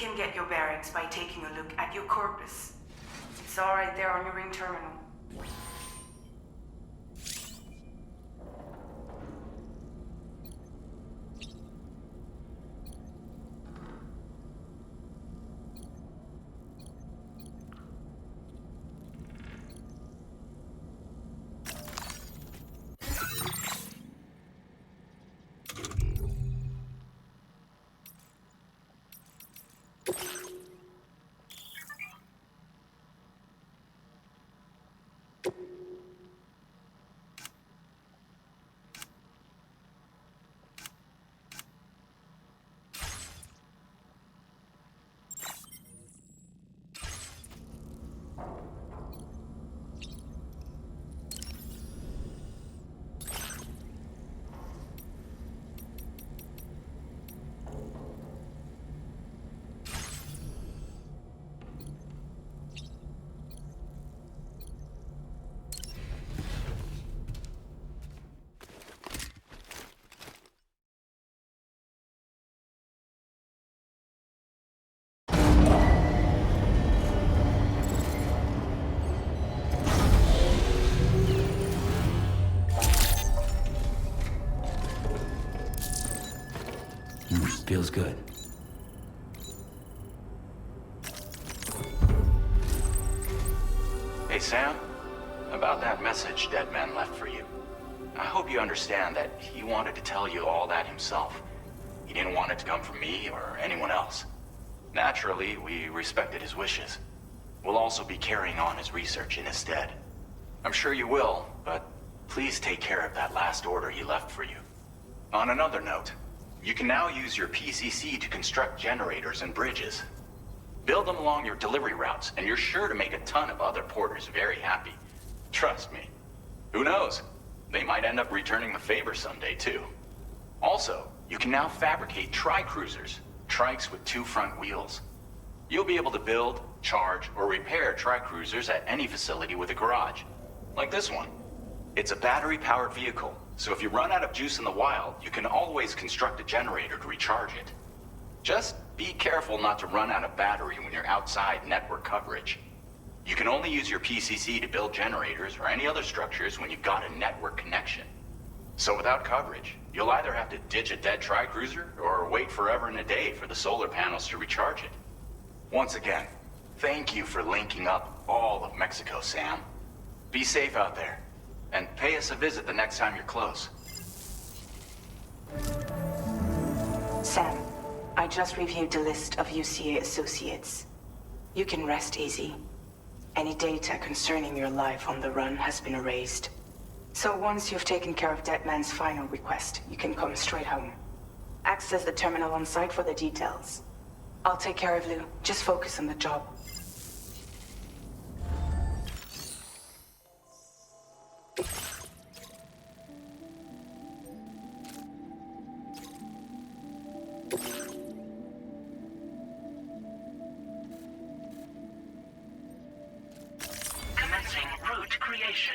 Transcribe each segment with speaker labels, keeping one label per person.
Speaker 1: can get your bearings by taking a look at your corpus. It's all right there on your ring terminal.
Speaker 2: Feels good.
Speaker 3: Hey, Sam. About that message Deadman left for you. I hope you understand that he wanted to tell you all that himself. He didn't want it to come from me or anyone else. Naturally, we respected his wishes. We'll also be carrying on his research in his stead. I'm sure you will, but please take care of that last order he left for you. On another note, you can now use your PCC to construct generators and bridges. Build them along your delivery routes, and you're sure to make a ton of other porters very happy. Trust me. Who knows? They might end up returning the favor someday, too. Also, you can now fabricate tri-cruisers, trikes with 2 front wheels. You'll be able to build, charge, or repair tri-cruisers at any facility with a garage. Like this one. It's a battery-powered vehicle, so if you run out of juice in the wild, you can always construct a generator to recharge it. Just be careful not to run out of battery when you're outside network coverage. You can only use your PCC to build generators or any other structures when you've got a network connection. So without coverage, you'll either have to ditch a dead tri-cruiser or wait forever and a day for the solar panels to recharge it. Once again, thank you for linking up all of Mexico, Sam. Be safe out there. And pay us a visit the next time you're close.
Speaker 1: Sam, I just reviewed the list of UCA associates. You can rest easy. Any data concerning your life on the run has been erased. So once you've taken care of Deadman's final request, you can come straight home. Access the terminal on site for the details. I'll take care of Lou. Just focus on the job.
Speaker 4: Commencing route creation.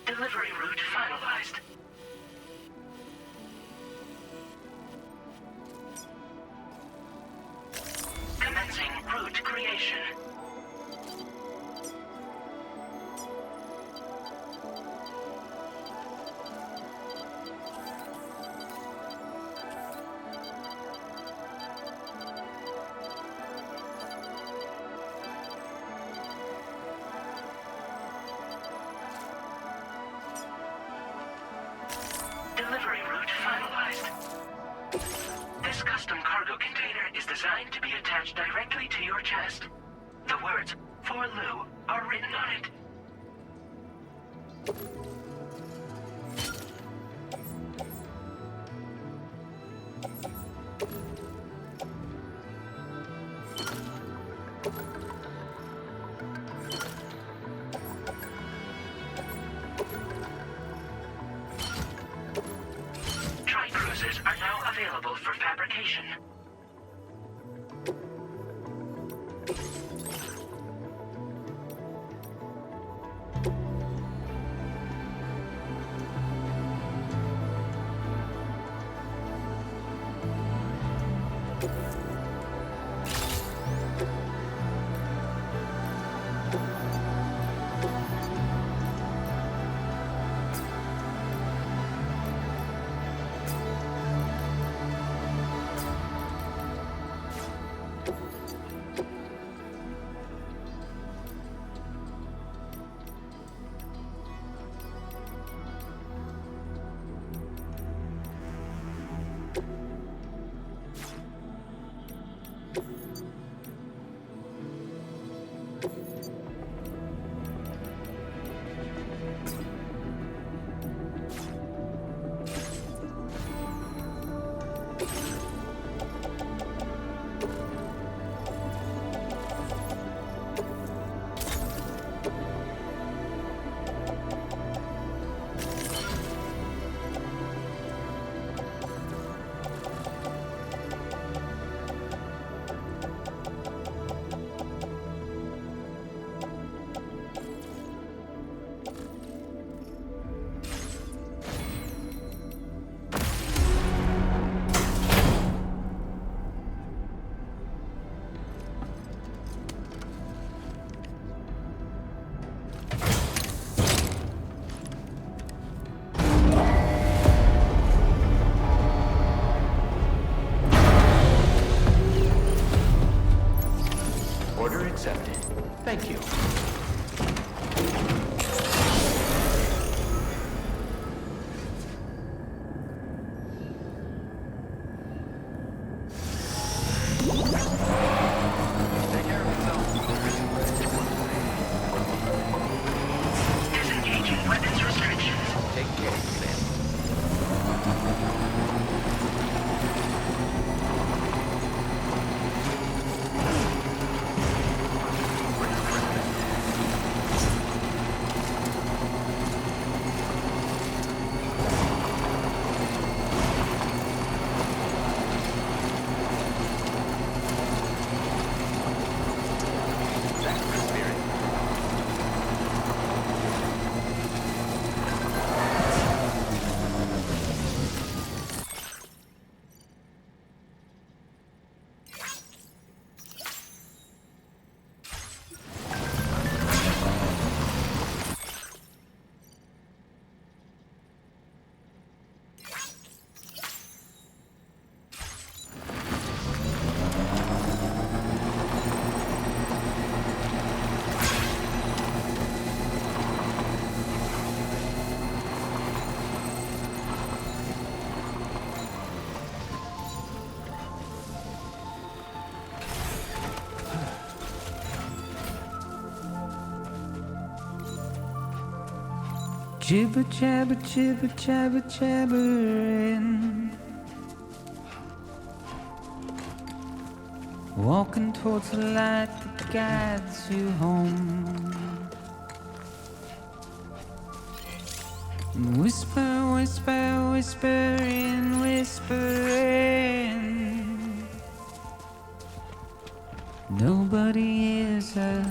Speaker 4: Delivery route finalized. Commencing route creation. designed to be attached directly to your chest. The words, "For Lou," are written on it. Tri-cruisers are now available for fabrication.
Speaker 3: Order accepted. Thank you. Take care of yourself.
Speaker 4: Disengaging weapons restrictions.
Speaker 3: Take care, Sam.
Speaker 2: Jibber jabber jibber jabber jabbering, walking towards the light that guides you home. And whisper, whisper, whispering, whispering. Nobody hears us.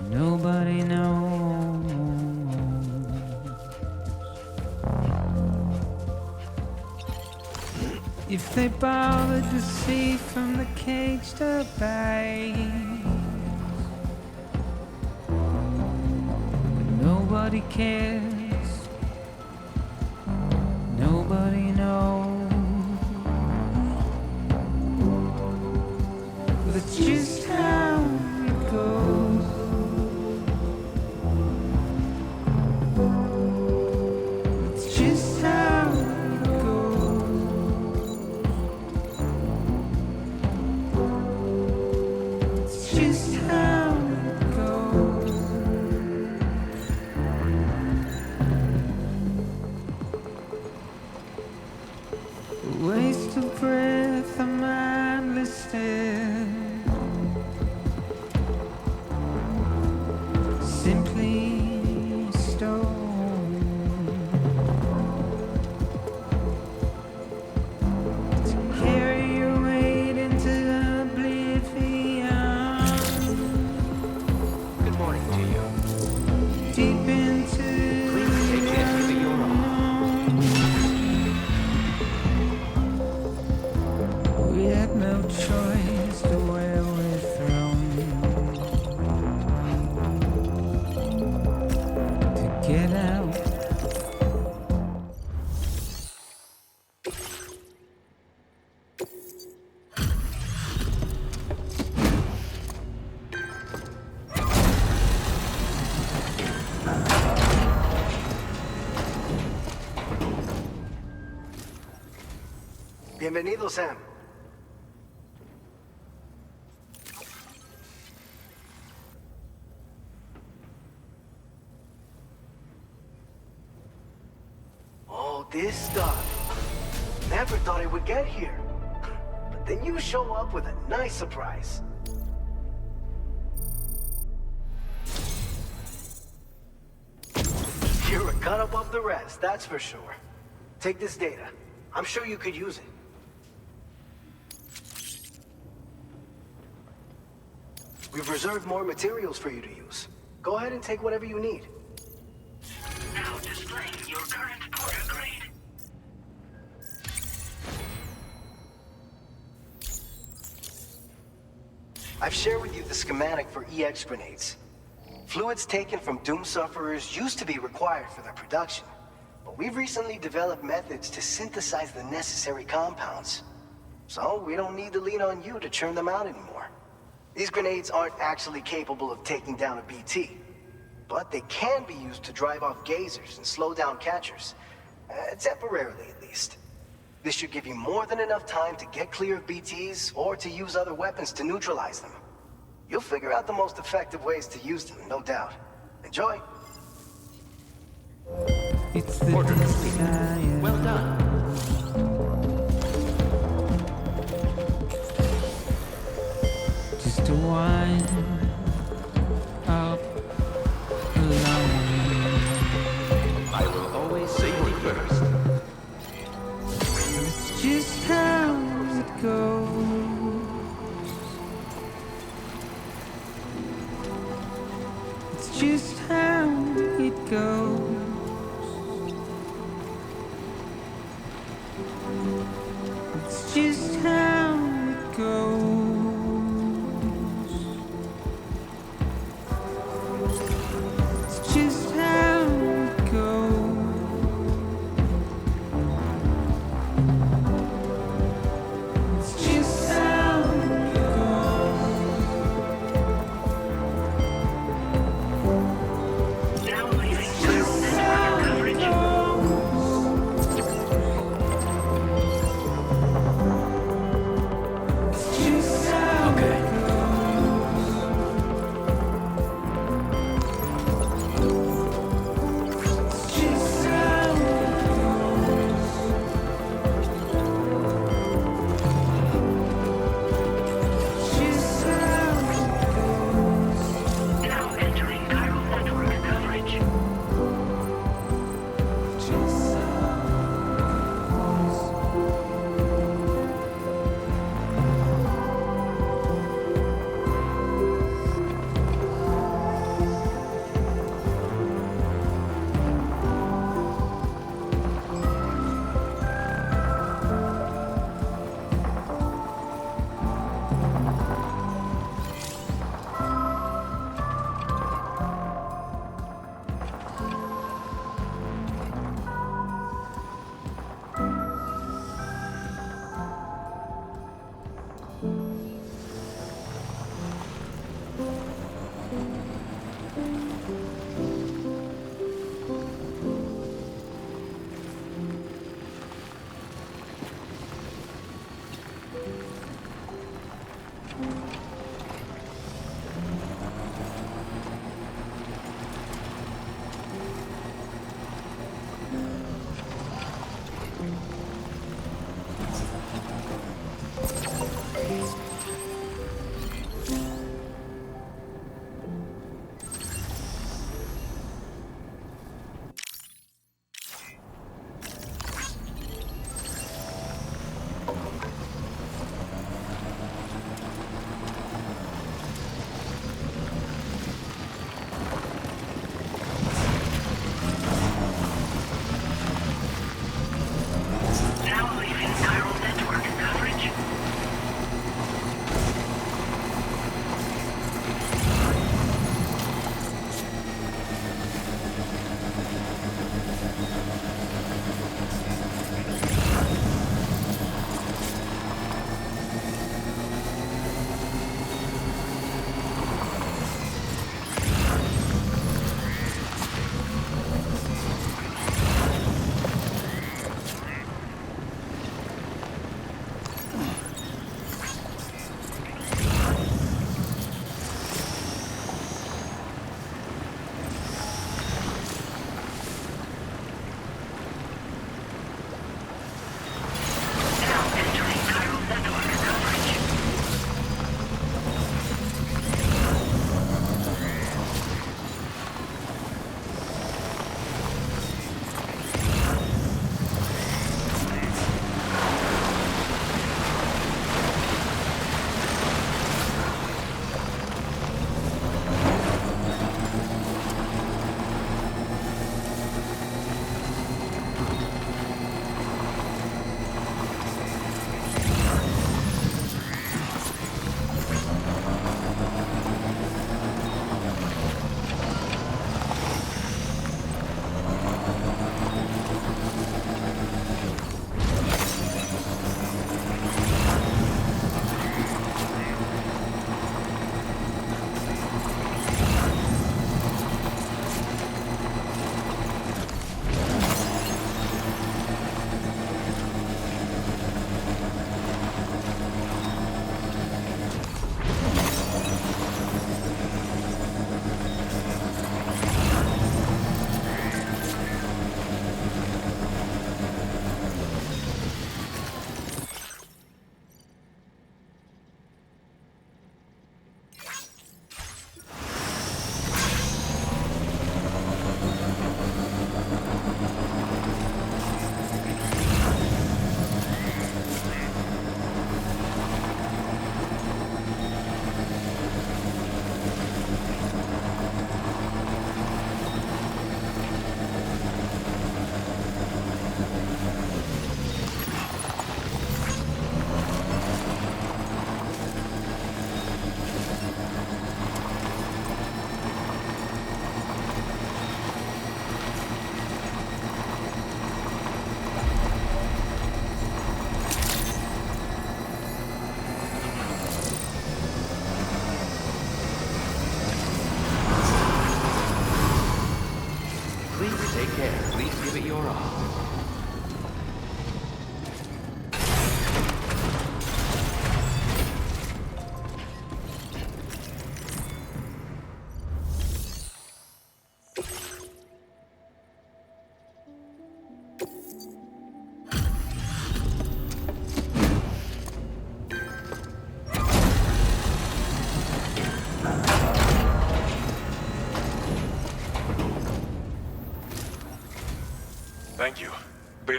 Speaker 2: Nobody knows. If they bother to see from the caged up eyes, but nobody cares. Nobody knows. That's just how it goes. It's just how it goes.
Speaker 5: Bienvenido, Sam. Oh, this stuff. Never thought it would get here. But then you show up with a nice surprise. You're a cut above the rest, that's for sure. Take this data. I'm sure you could use it. We've reserved more materials for you to use. Go ahead and take whatever you need.
Speaker 4: Now displaying your current Porter grade.
Speaker 5: I've shared with you the schematic for EX grenades. Fluids taken from Doom sufferers used to be required for their production, but we've recently developed methods to synthesize the necessary compounds. So we don't need to lean on you to churn them out anymore. These grenades aren't actually capable of taking down a BT, but they can be used to drive off gazers and slow down catchers, temporarily at least. This should give you more than enough time to get clear of BTs or to use other weapons to neutralize them. You'll figure out the most effective ways to use them, no doubt. Enjoy!
Speaker 2: It's the desire.
Speaker 4: Well done.
Speaker 2: Just to wind up alone.
Speaker 6: I will always safety first.
Speaker 2: It's just how it goes. It's just how it goes. It's just how it goes. It's just how it goes. It's just how it
Speaker 4: Now leaving general network coverage.
Speaker 2: goes. It's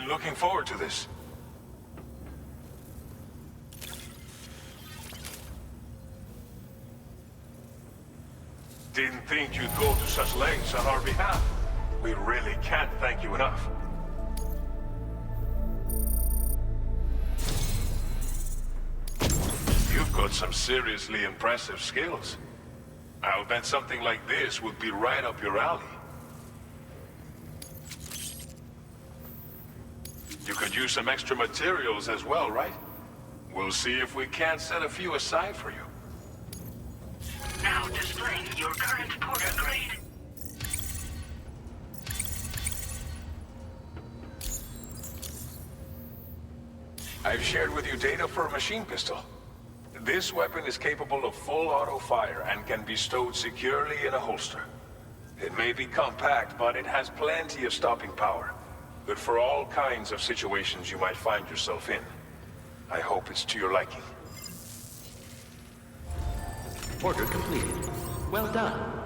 Speaker 7: been looking forward to this. Didn't think you'd go to such lengths on our behalf. We really can't thank you enough. You've got some seriously impressive skills. I'll bet something like this would be right up your alley. You could use some extra materials as well, right? We'll see if we can't set a few aside for you.
Speaker 4: Now displaying your current porter grade.
Speaker 7: I've shared with you data for a machine pistol. This weapon is capable of full auto fire and can be stowed securely in a holster. It may be compact, but it has plenty of stopping power. Good for all kinds of situations you might find yourself in. I hope it's to your liking.
Speaker 6: Order completed. Well done.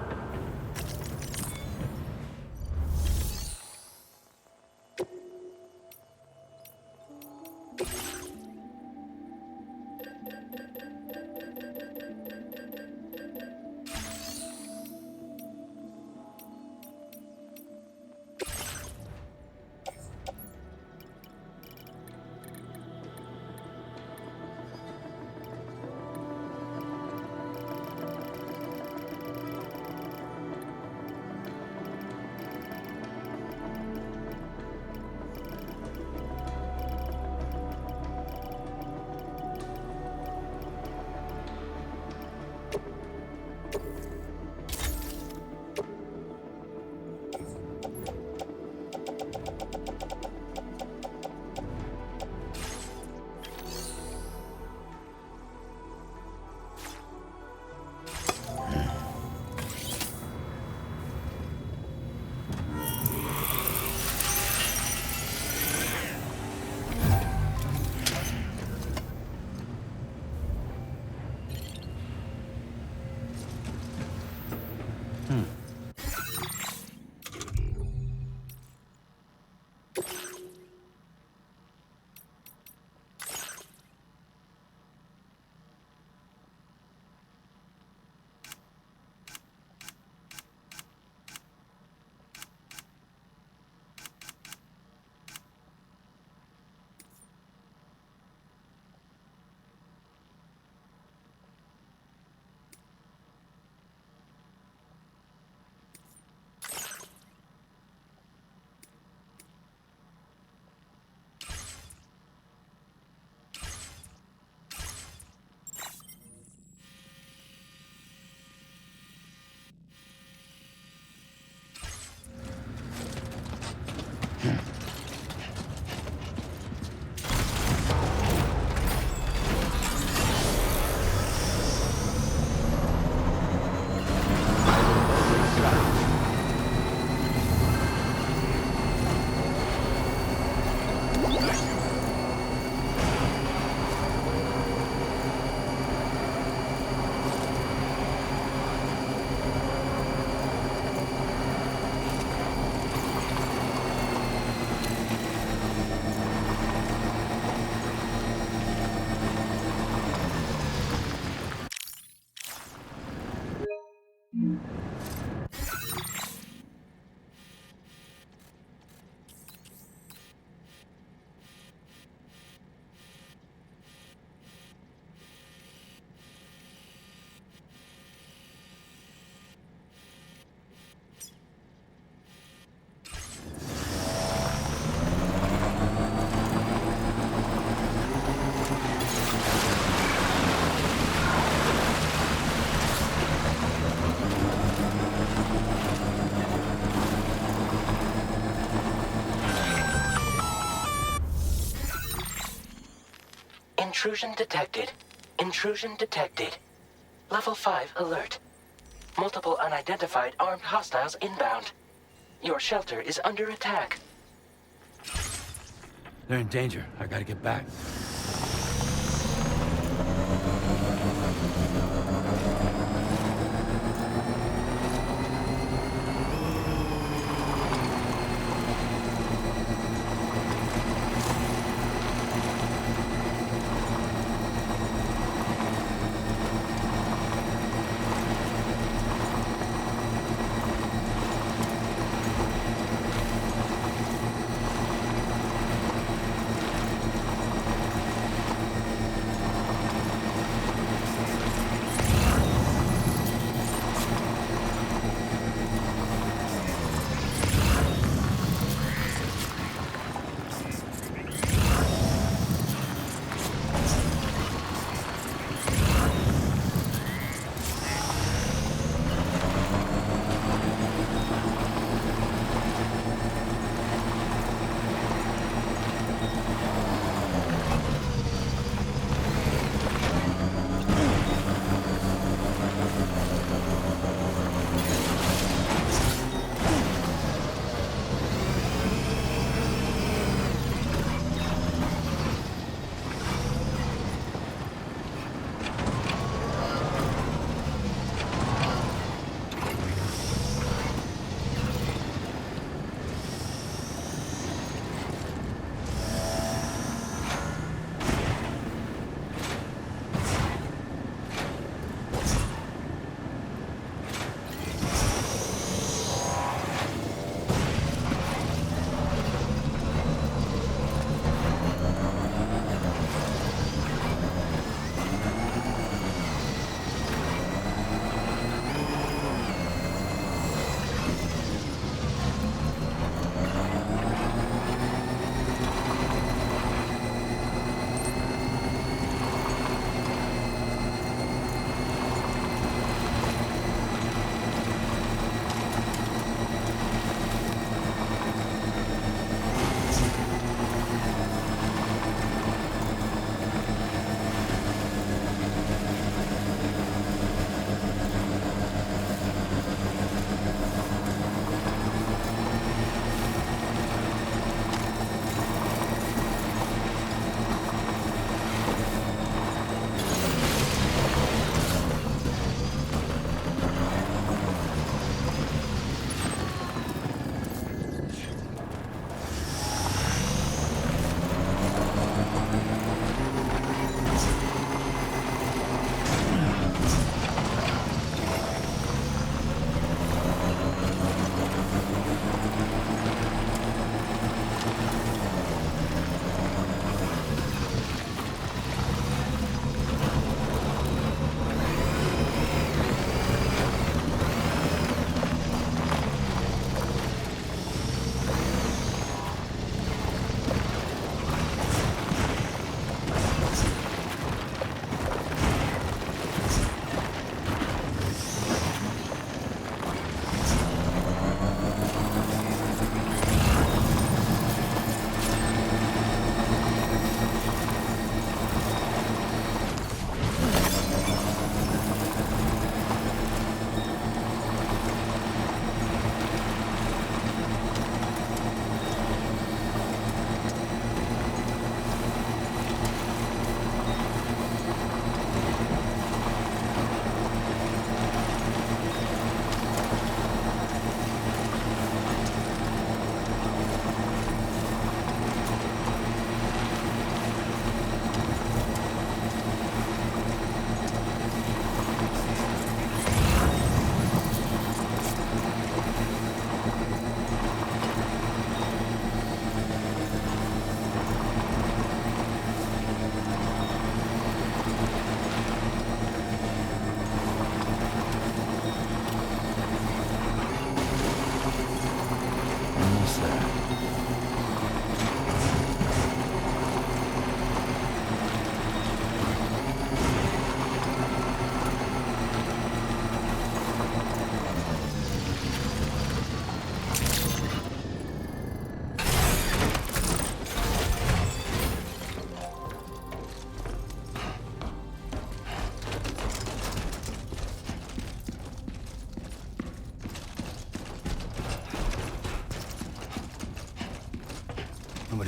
Speaker 4: Intrusion detected. Intrusion detected. Level 5 alert. Multiple unidentified armed hostiles inbound. Your shelter is under attack.
Speaker 8: They're in danger. I gotta get back.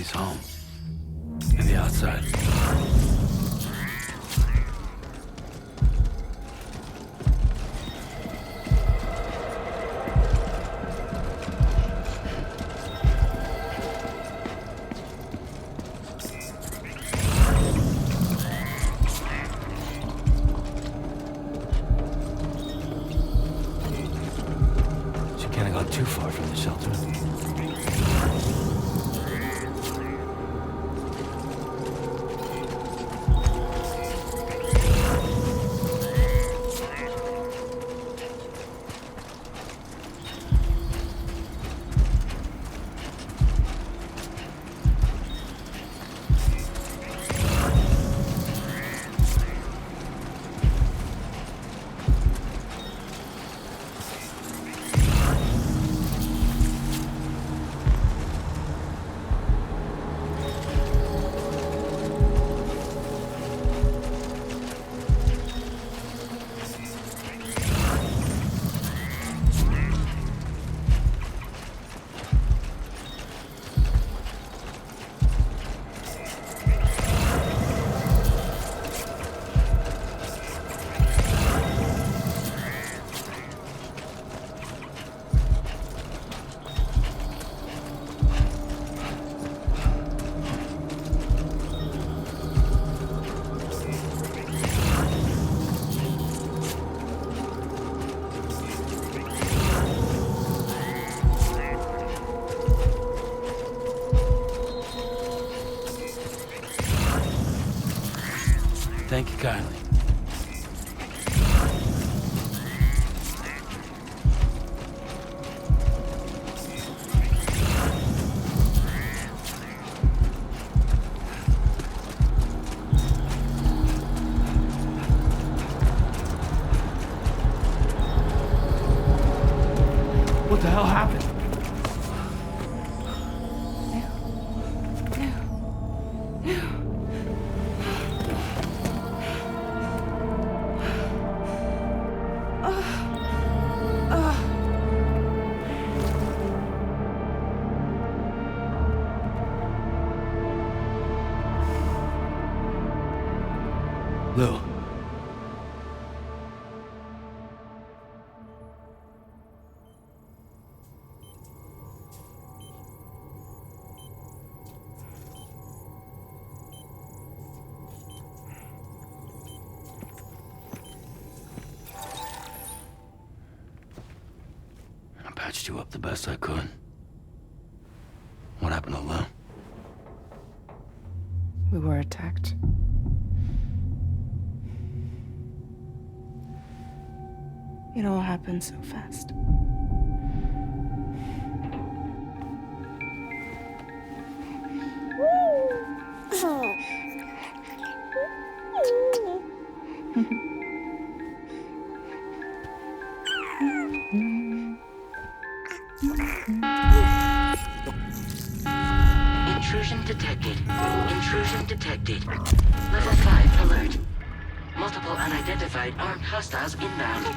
Speaker 8: he's home. Maybe outside. She can't have gone too far from the shelter. Thank you kindly. What the hell happened? Lou. I patched you up the best I could. What happened to Lou?
Speaker 1: We were attacked. It all happened so fast.
Speaker 4: Intrusion detected. Intrusion detected. Level 5 alert. Multiple unidentified armed hostiles inbound.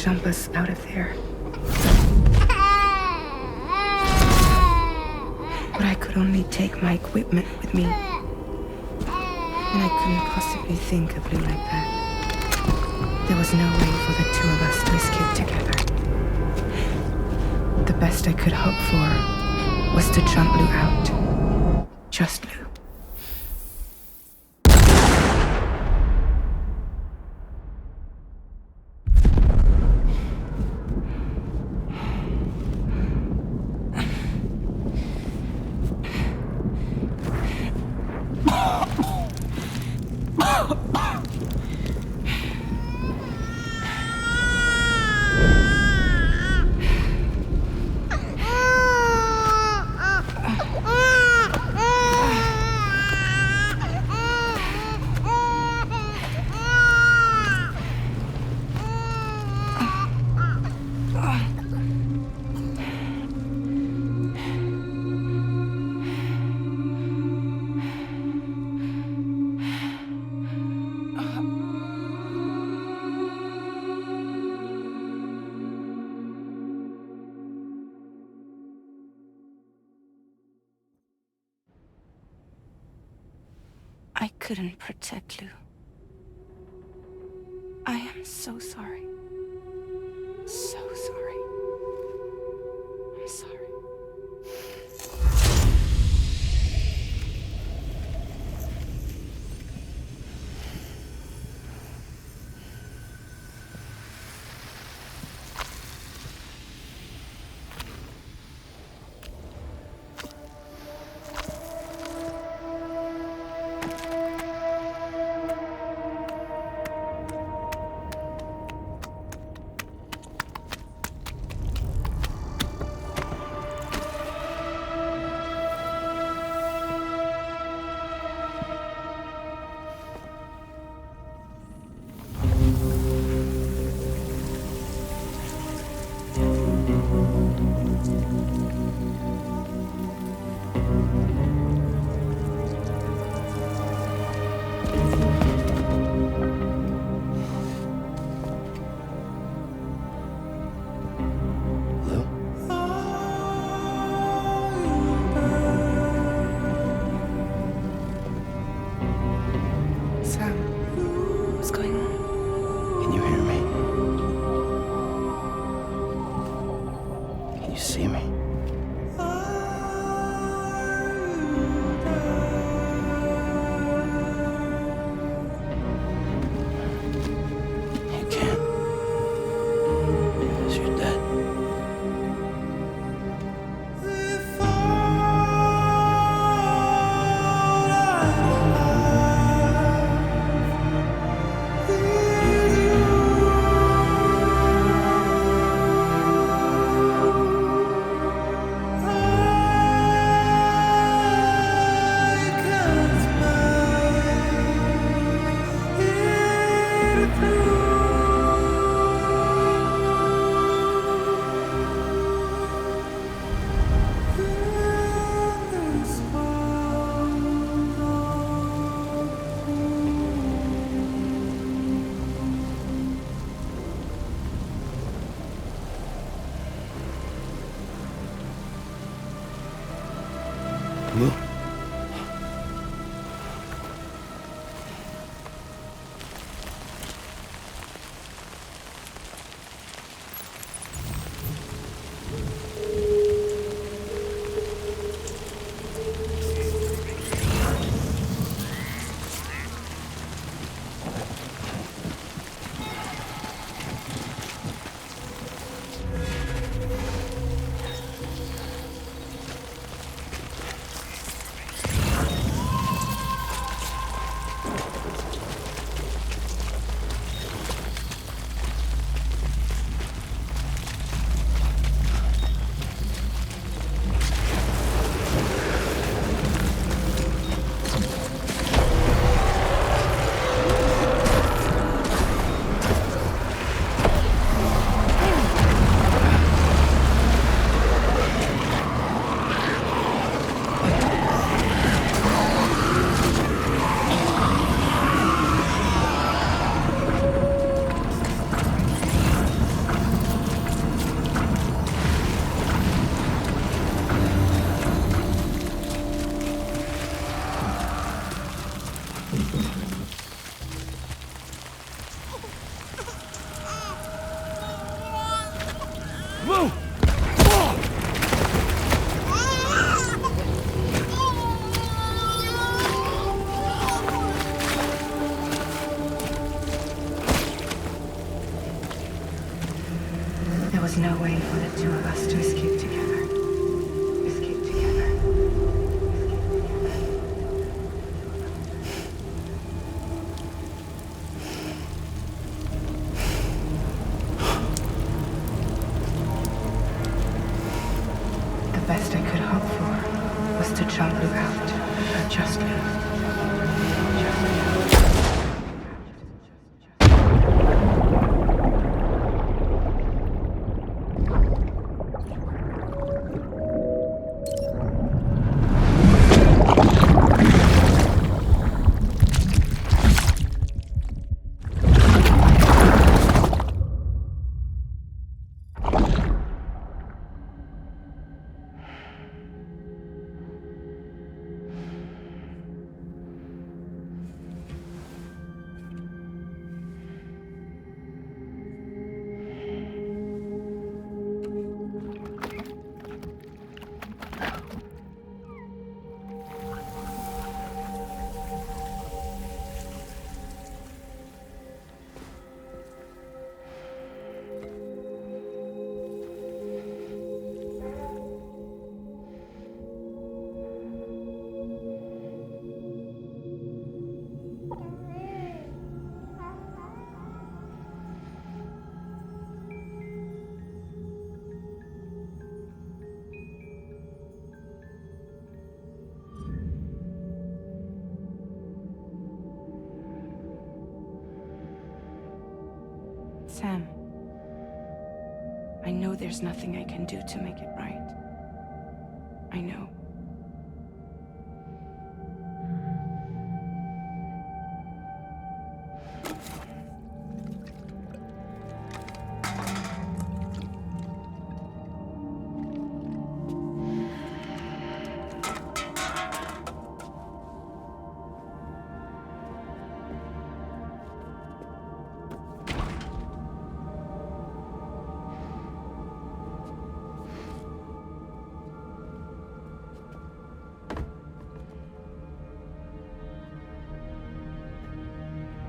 Speaker 1: jump us out of there. But I could only take my equipment with me. And I couldn't possibly think of Lou like that. There was no way for the two of us to escape together. The best I could hope for was to jump Lou out. Just Lou. I couldn't protect Lou. I am so sorry. So sorry. I'm sorry. was no way for the two of us to escape together. Escape together. The best I could hope for was to jump you out, but just leave. Sam, I know there's nothing I can do to make it right. I know.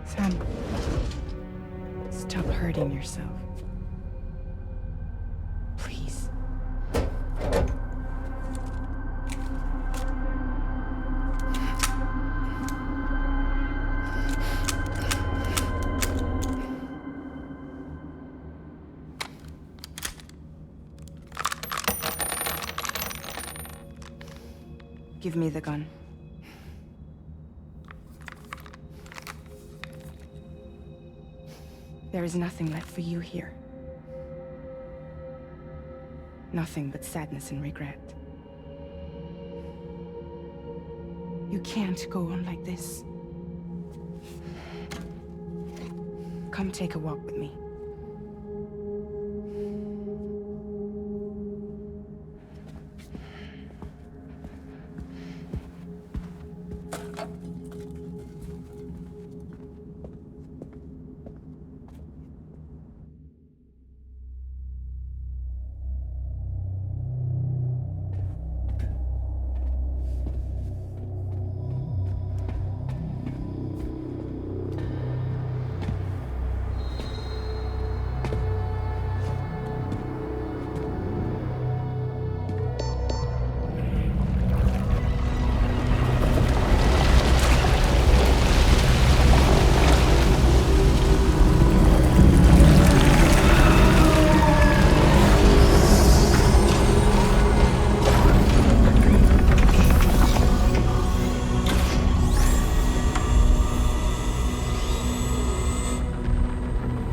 Speaker 1: Sam, stop hurting yourself. Please. Give me the gun. There is nothing left for you here. Nothing but sadness and regret. You can't go on like this. Come take a walk with me.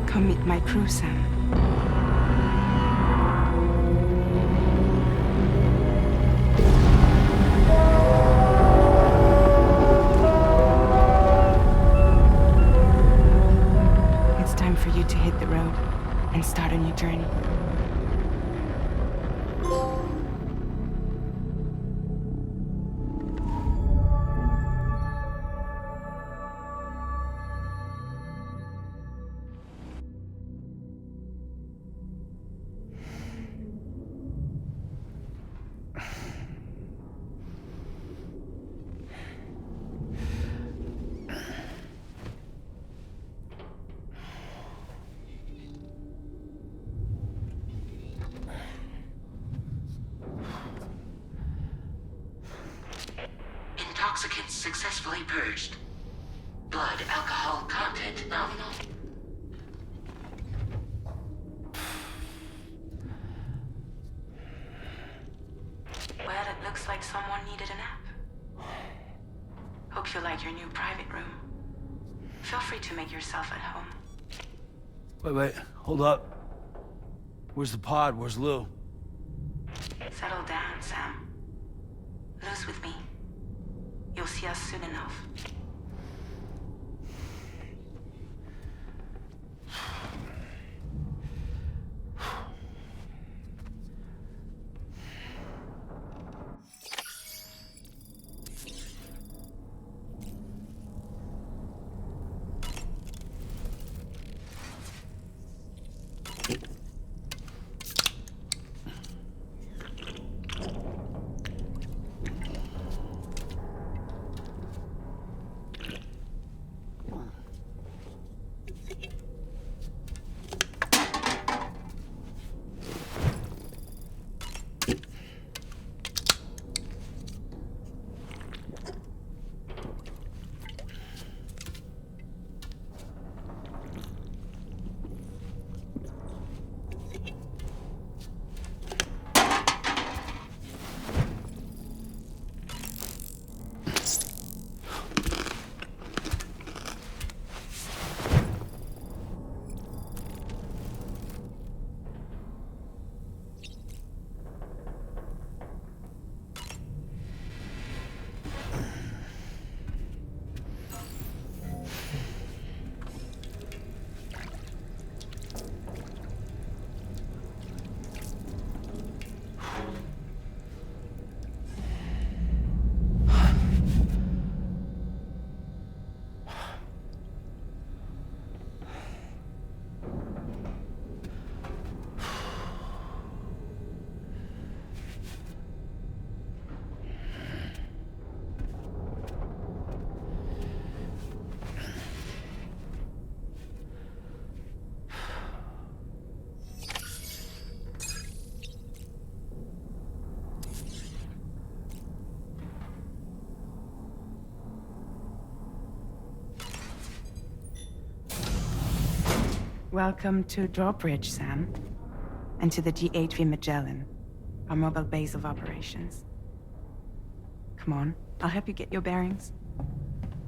Speaker 1: Come meet my crew, Sam. It's time for you to hit the road and start a new journey.
Speaker 9: toxicants successfully purged. Blood alcohol content nominal.
Speaker 1: Well, it looks like someone needed a nap. Hope you like your new private room. Feel free to make yourself at home.
Speaker 8: Wait, hold up. Where's the pod? Where's Lou?
Speaker 1: Settle down, Sam. Lou's with me. You'll see us soon enough. Welcome to Drawbridge, Sam. And to the GHV Magellan, our mobile base of operations. Come on, I'll help you get your bearings.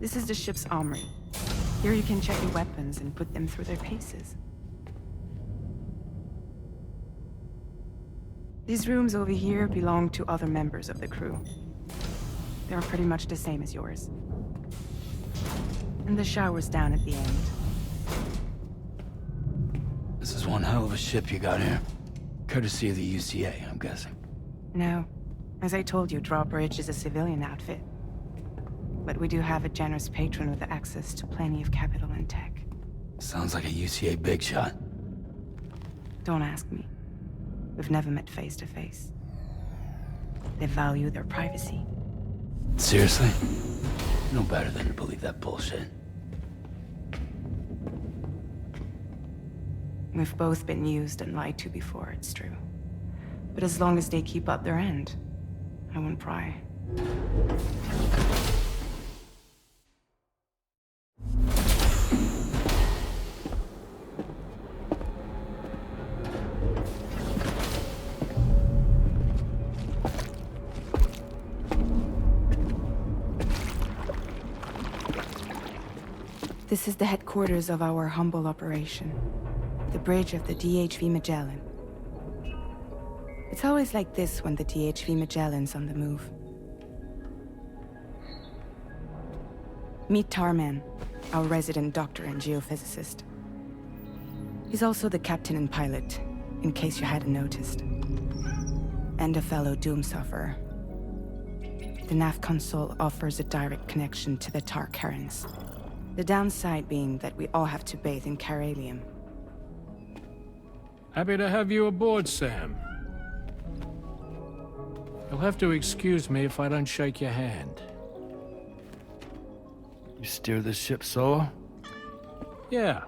Speaker 1: This is the ship's armory. Here you can check your weapons and put them through their paces. These rooms over here belong to other members of the crew. They're pretty much the same as yours. And the shower's down at the end.
Speaker 8: This is one hell of a ship you got here. Courtesy of the UCA, I'm guessing.
Speaker 1: No. As I told you, Drawbridge is a civilian outfit. But we do have a generous patron with access to plenty of capital and tech.
Speaker 8: Sounds like a UCA big shot.
Speaker 1: Don't ask me. We've never met face to face. They value their privacy.
Speaker 8: Seriously? No better than to believe that bullshit.
Speaker 1: We've both been used and lied to before, it's true. But as long as they keep up their end, I won't pry. This is the headquarters of our humble operation. The bridge of the DHV Magellan. It's always like this when the DHV Magellan's on the move. Meet Tarman, our resident doctor and geophysicist. He's also the captain and pilot, in case you hadn't noticed. And a fellow Doom sufferer. The nav console offers a direct connection to the tar currents. The downside being that we all have to bathe in caralium.
Speaker 10: Happy to have you aboard, Sam. You'll have to excuse me if I don't shake your hand.
Speaker 8: You steer this ship solo?
Speaker 10: Yeah,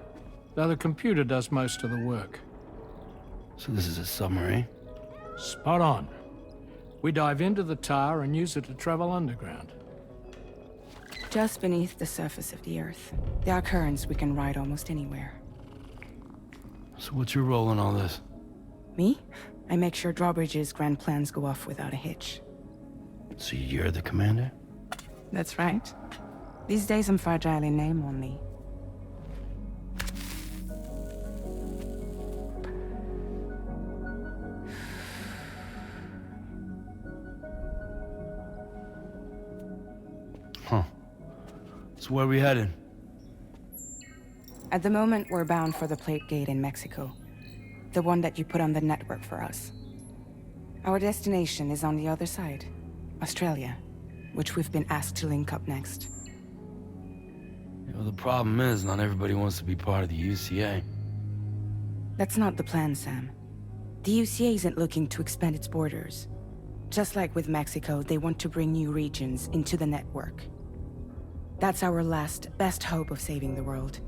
Speaker 10: though the computer does most of the work.
Speaker 8: So this is a submarine?
Speaker 10: Spot on. We dive into the tar and use it to travel underground.
Speaker 1: Just beneath the surface of the Earth. There are currents we can ride almost anywhere.
Speaker 8: So what's your role in all this?
Speaker 1: Me? I make sure Drawbridge's grand plans go off without a hitch.
Speaker 8: So you're the commander?
Speaker 1: That's right. These days I'm fragile in name only.
Speaker 8: Huh. So where are we headed?
Speaker 1: At the moment, we're bound for the Plate Gate in Mexico. The one that you put on the network for us. Our destination is on the other side. Australia, which we've been asked to link up next.
Speaker 8: Well, the problem is, not everybody wants to be part of the UCA.
Speaker 1: That's not the plan, Sam. The UCA isn't looking to expand its borders. Just like with Mexico, they want to bring new regions into the network. That's our last, best hope of saving the world.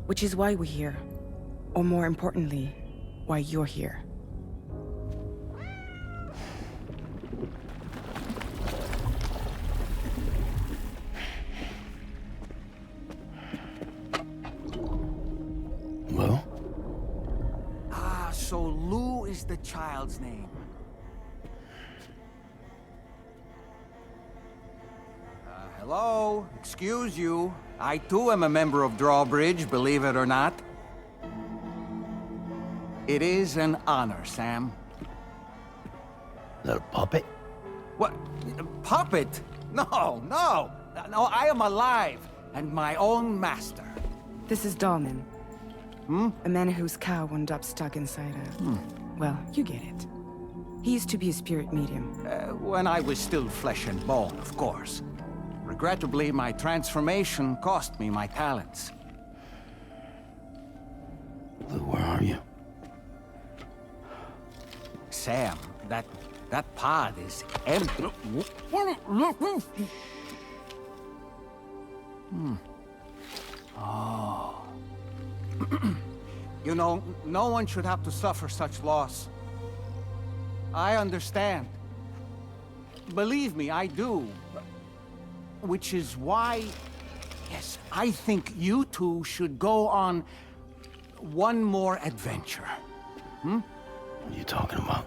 Speaker 1: Which is why we're here. Or more importantly, why you're here.
Speaker 8: Well?
Speaker 11: So Lou is the child's name. Hello? Excuse you. I too am a member of Drawbridge, believe it or not. It is an honor, Sam.
Speaker 8: Is that a puppet?
Speaker 11: What? A puppet? No, no! No, I am alive, and my own master.
Speaker 1: This is Dahlman. A man whose cow wound up stuck inside a... Well, you get it. He used to be a spirit medium.
Speaker 11: When I was still flesh and bone, of course. Regrettably, my transformation cost me my talents.
Speaker 8: Lou, where are you?
Speaker 11: Sam, that pod is empty. Oh. You know, no one should have to suffer such loss. I understand. Believe me, I do. Which is why, yes, I think you two should go on one more adventure.
Speaker 8: What are you talking about?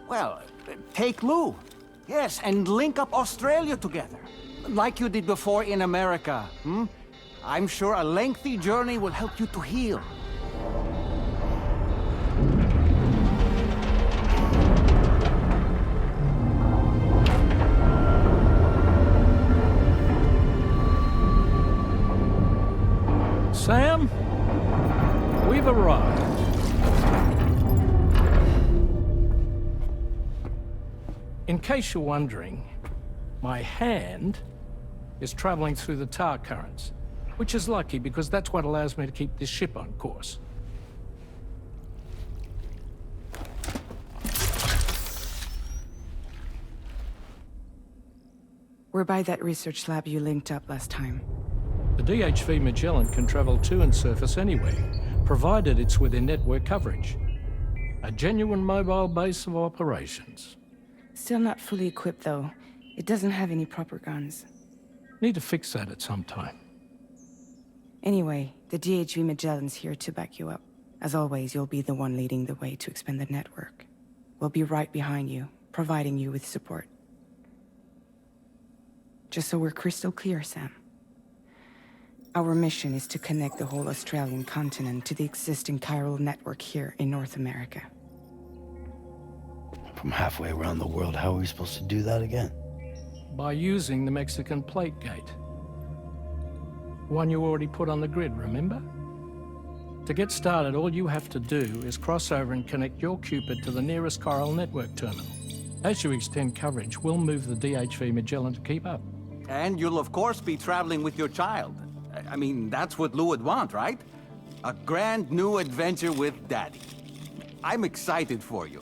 Speaker 11: Well, take Lou. Yes, and link up Australia together. Like you did before in America. I'm sure a lengthy journey will help you to heal.
Speaker 10: Sam, we've arrived. In case you're wondering, my hand is traveling through the tar currents, which is lucky because that's what allows me to keep this ship on course.
Speaker 1: We're by that research lab you linked up last time.
Speaker 10: The DHV Magellan can travel to and surface anywhere, provided it's within network coverage. A genuine mobile base of operations.
Speaker 1: Still not fully equipped, though. It doesn't have any proper guns.
Speaker 10: Need to fix that at some time.
Speaker 1: Anyway, the DHV Magellan's here to back you up. As always, you'll be the one leading the way to expand the network. We'll be right behind you, providing you with support. Just so we're crystal clear, Sam. Our mission is to connect the whole Australian continent to the existing chiral network here in North America.
Speaker 8: From halfway around the world, how are we supposed to do that again?
Speaker 10: By using the Mexican Plate Gate. One you already put on the grid, remember? To get started, all you have to do is cross over and connect your Cupid to the nearest chiral network terminal. As you extend coverage, we'll move the DHV Magellan to keep up.
Speaker 11: And you'll of course be traveling with your child. I mean, that's what Lou would want, right? A grand new adventure with Daddy. I'm excited for you.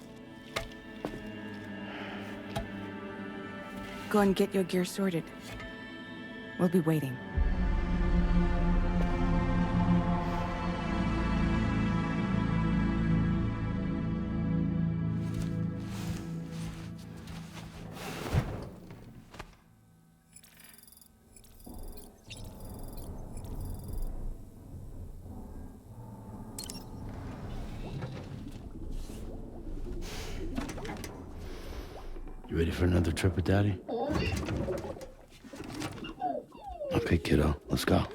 Speaker 1: Go and get your gear sorted. We'll be waiting.
Speaker 8: You ready for another trip with Daddy? Okay, kiddo, let's go.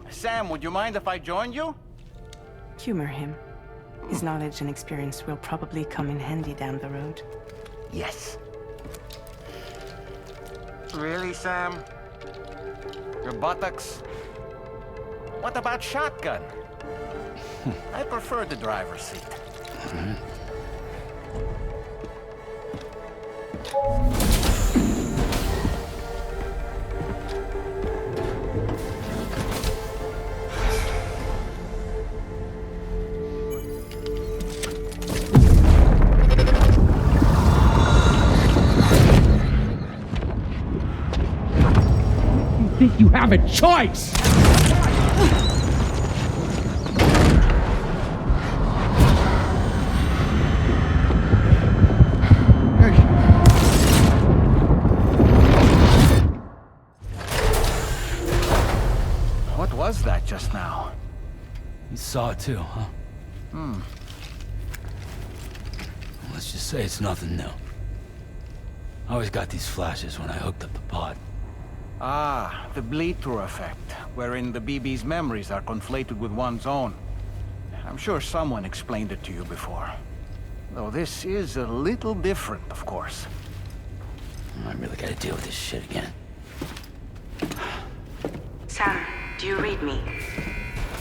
Speaker 11: Sam, would you mind if I joined you?
Speaker 1: Humor him. His knowledge and experience will probably come in handy down the road.
Speaker 11: Yes. Really, Sam? Your buttocks? What about shotgun? I prefer the driver's seat.
Speaker 2: Think you have a choice?
Speaker 11: What was that just now?
Speaker 8: You saw it too, huh? Let's just say it's nothing new. I always got these flashes when I hooked up the pod.
Speaker 11: Ah, the bleed-through effect, wherein the BB's memories are conflated with one's own. I'm sure someone explained it to you before. Though this is a little different, of course.
Speaker 8: I really gotta deal with this shit again.
Speaker 1: Sam, do you read me?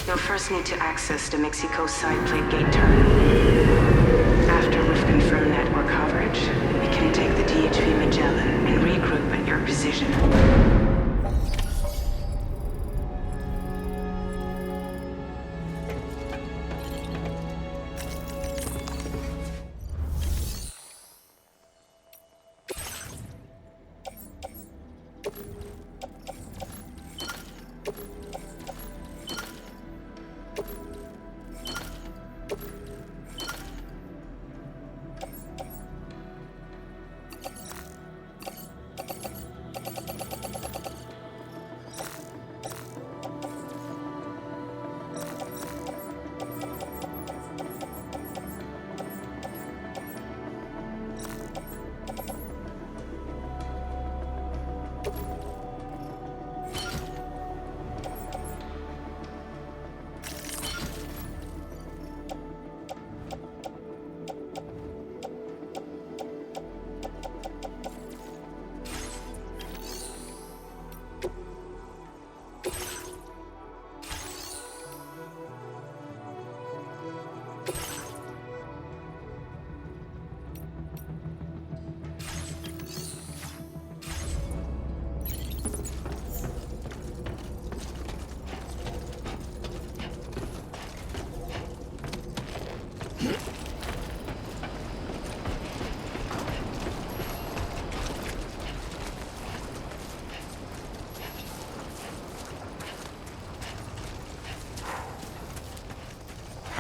Speaker 1: You'll first need to access the Mexico side plate gate terminal. After we've confirmed network coverage, we can take the DHV Magellan and regroup at your position.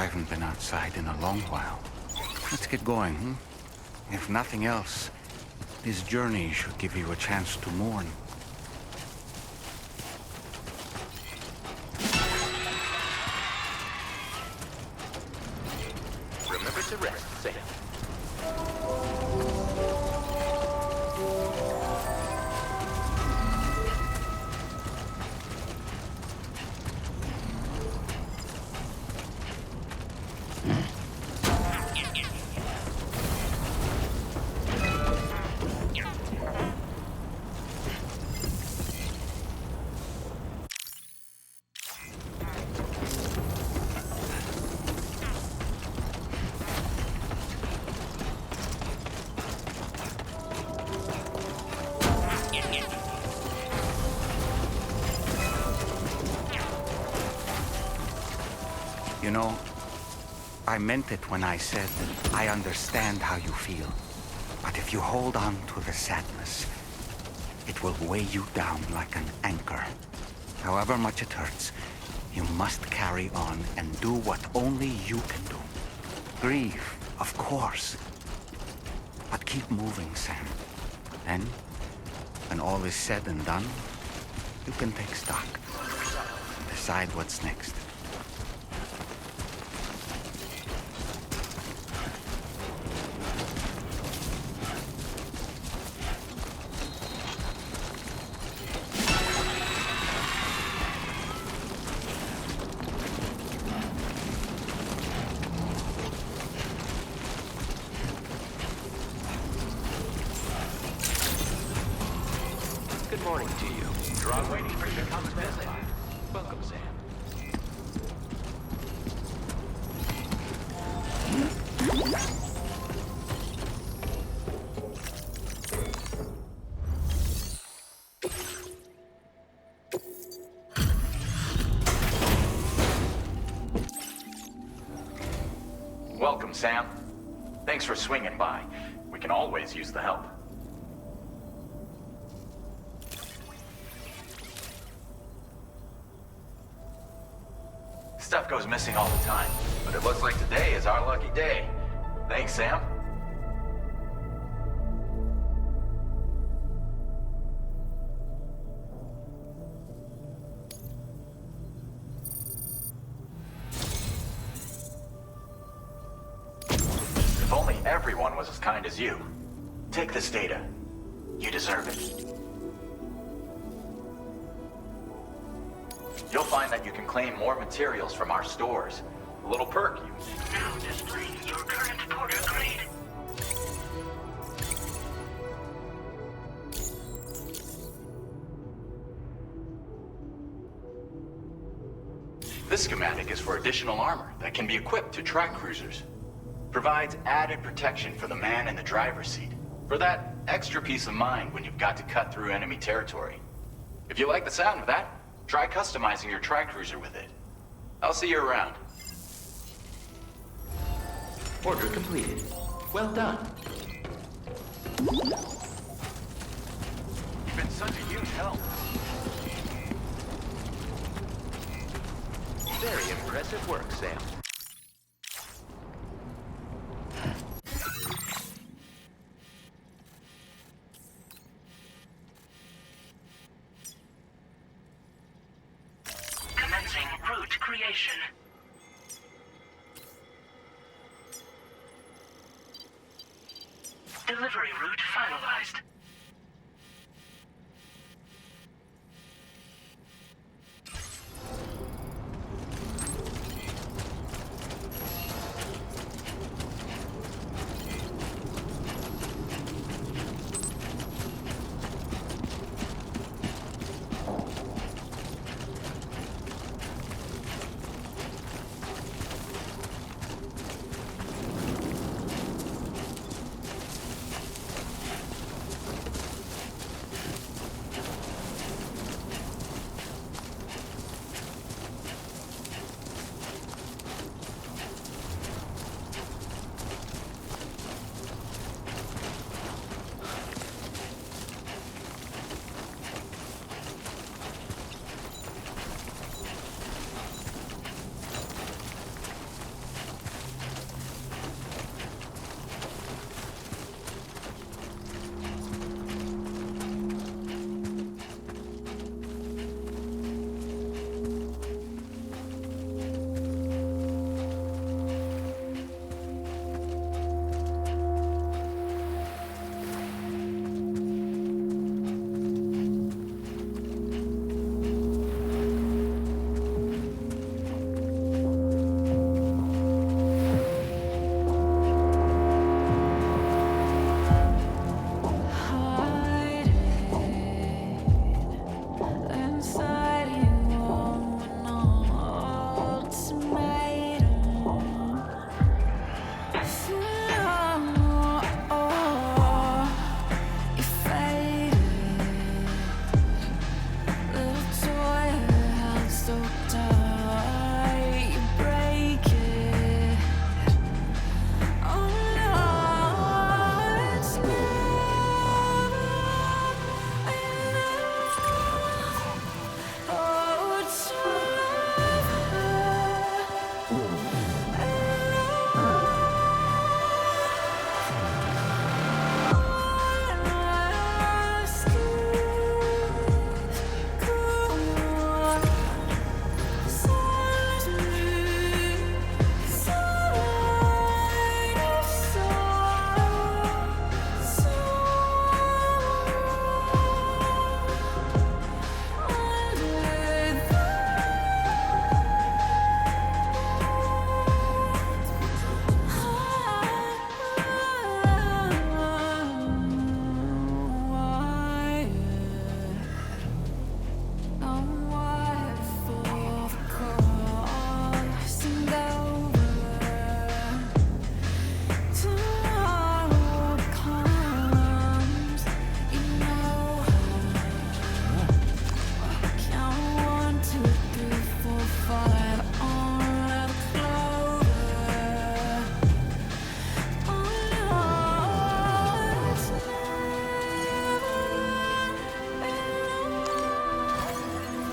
Speaker 11: I haven't been outside in a long while. Let's get going, hmm? If nothing else, this journey should give you a chance to mourn.
Speaker 6: Remember to rest, Sam.
Speaker 11: You know, I meant it when I said I understand how you feel. But if you hold on to the sadness, it will weigh you down like an anchor. However much it hurts, you must carry on and do what only you can do. Grieve, of course. But keep moving, Sam. Then, when all is said and done, you can take stock. Decide what's next.
Speaker 6: Good morning to you.
Speaker 3: Drop waiting for you to come and visit.
Speaker 6: Welcome, Sam.
Speaker 3: Welcome, Sam. Thanks for swinging by. We can always use the help. Stuff goes missing all the time, but it looks like today is our lucky day. Thanks, Sam. If only everyone was as kind as you. Take this data. You deserve it. You'll find that you can claim more materials from our stores. A little perk you.
Speaker 9: Now displaying your current porter grade.
Speaker 3: This schematic is for additional armor that can be equipped to track cruisers. Provides added protection for the man in the driver's seat. For that extra peace of mind when you've got to cut through enemy territory. If you like the sound of that, try customizing your tri-cruiser with it. I'll see you around.
Speaker 6: Order completed. Well done.
Speaker 3: You've been such a huge help.
Speaker 6: Very impressive work, Sam.
Speaker 9: Commencing route creation. Delivery route finalized.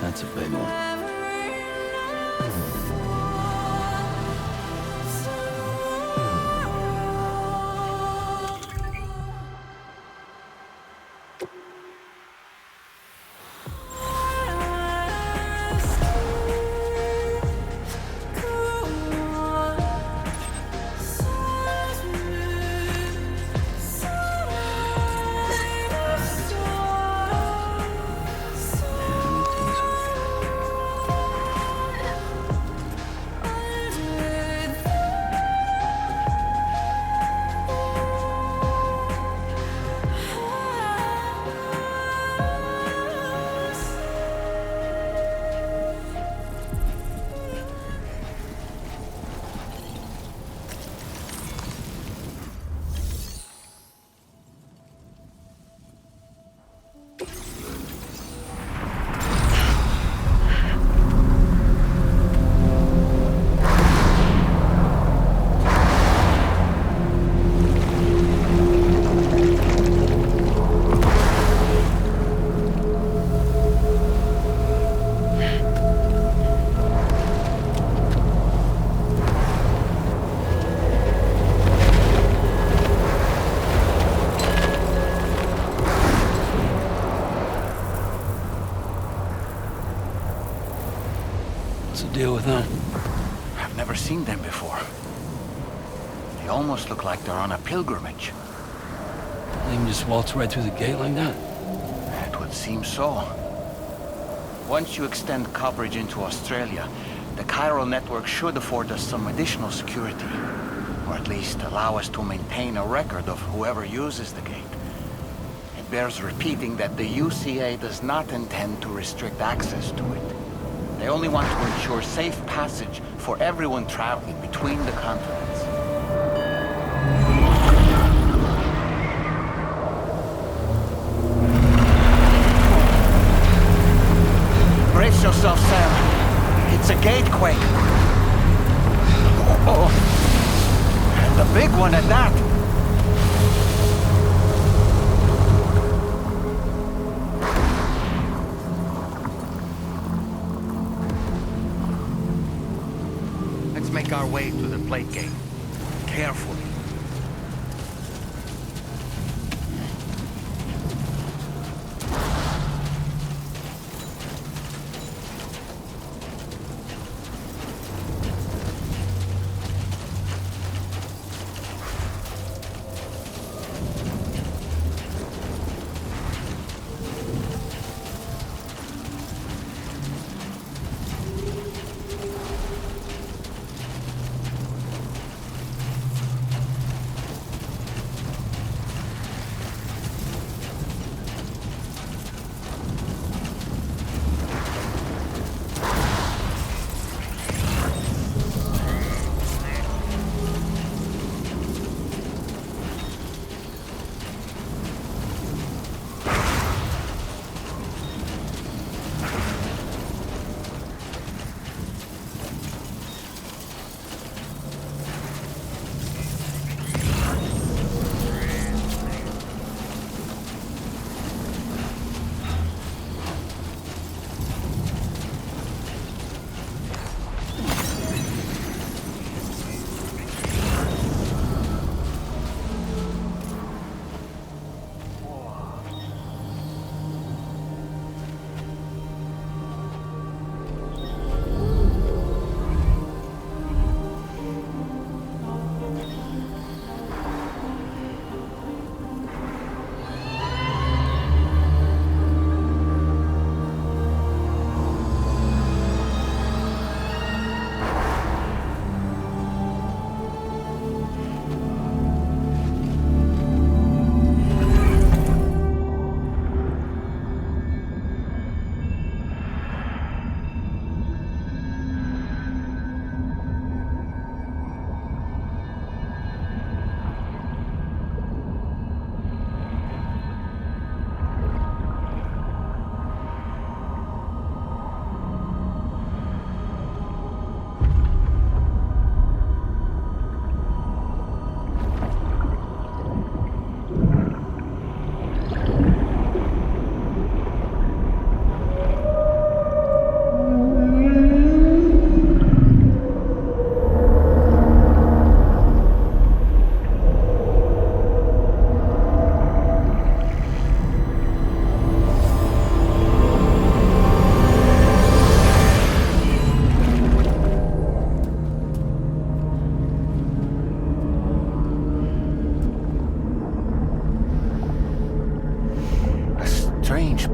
Speaker 8: That's a big one. Deal with them.
Speaker 11: I've never seen them before. They almost look like they're on a pilgrimage.
Speaker 8: They can just waltz right through the gate like that?
Speaker 11: It would seem so. Once you extend coverage into Australia, the chiral network should afford us some additional security. Or at least allow us to maintain a record of whoever uses the gate. It bears repeating that the UCA does not intend to restrict access to it. They only want to ensure safe passage for everyone traveling between the continents. Brace yourself, Sam. It's a gatequake. Oh. And a big one at that. Make our way to the plate gate. Carefully.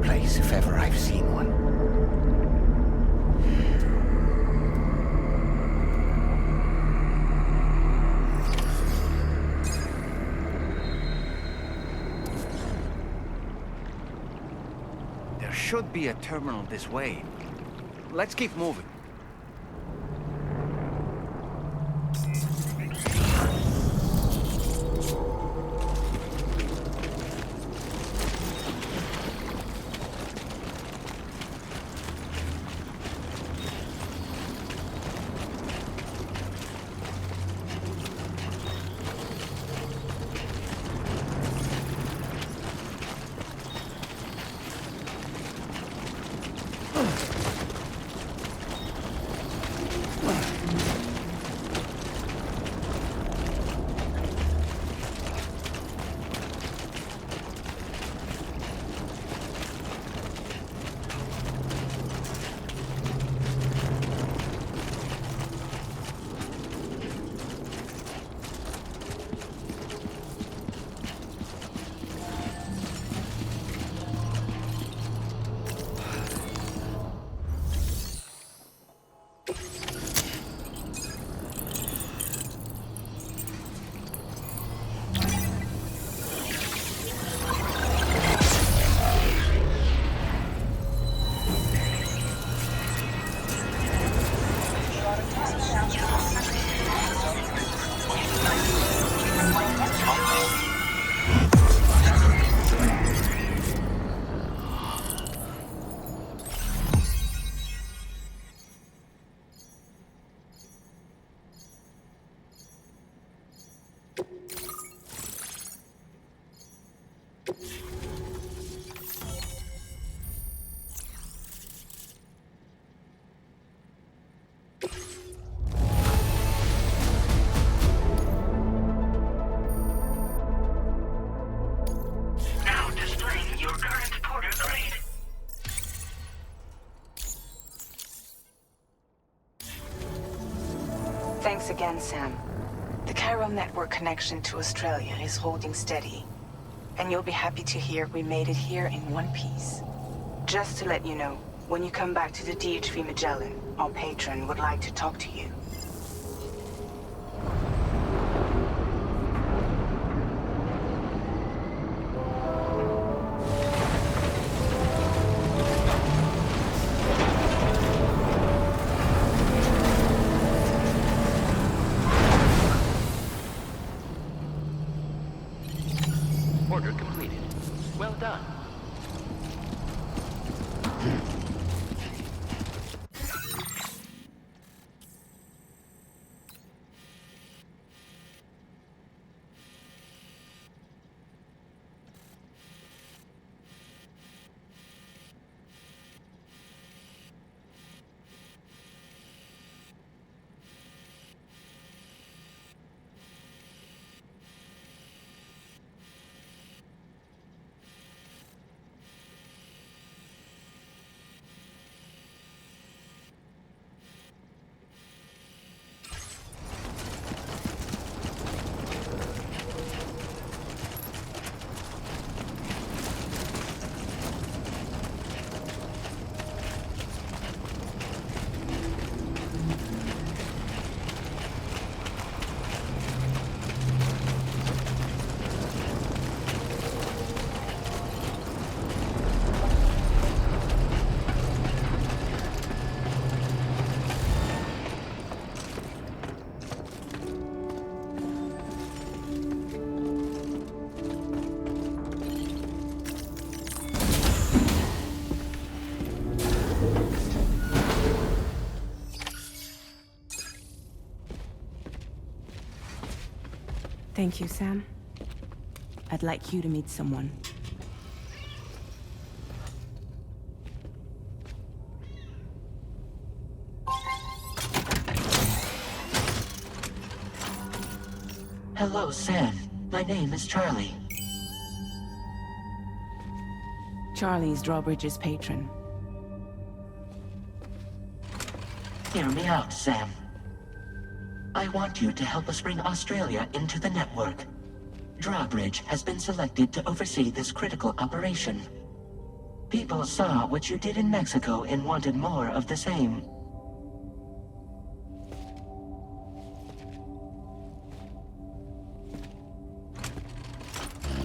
Speaker 11: place if ever I've seen one. There should be a terminal this way. Let's keep moving.
Speaker 1: Thanks again, Sam. The Chiral network connection to Australia is holding steady. And you'll be happy to hear we made it here in one piece. Just to let you know, when you come back to the DHV Magellan, our patron would like to talk to you.
Speaker 6: Order completed. Well done.
Speaker 1: Thank you, Sam. I'd like you to meet someone.
Speaker 9: Hello, Sam. My name is Charlie.
Speaker 1: Charlie's Drawbridge's patron.
Speaker 9: Hear me out, Sam. I want you to help us bring Australia into the network. Drawbridge has been selected to oversee this critical operation. People saw what you did in Mexico and wanted more of the same.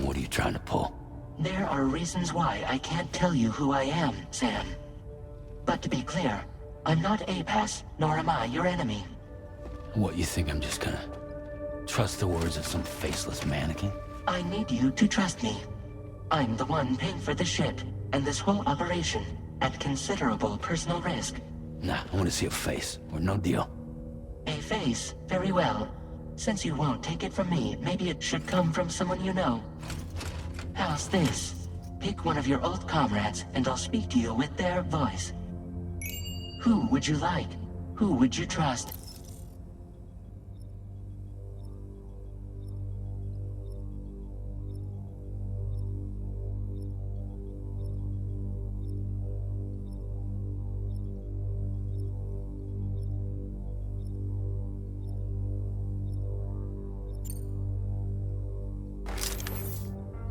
Speaker 8: What are you trying to pull?
Speaker 9: There are reasons why I can't tell you who I am, Sam. But to be clear, I'm not APAS, nor am I your enemy.
Speaker 8: What, you think I'm just gonna trust the words of some faceless mannequin?
Speaker 9: I need you to trust me. I'm the one paying for the ship and this whole operation at considerable personal risk.
Speaker 8: Nah, I want to see a face, or no deal.
Speaker 9: A face? Very well. Since you won't take it from me, maybe it should come from someone you know. How's this? Pick one of your old comrades, and I'll speak to you with their voice. Who would you like? Who would you trust?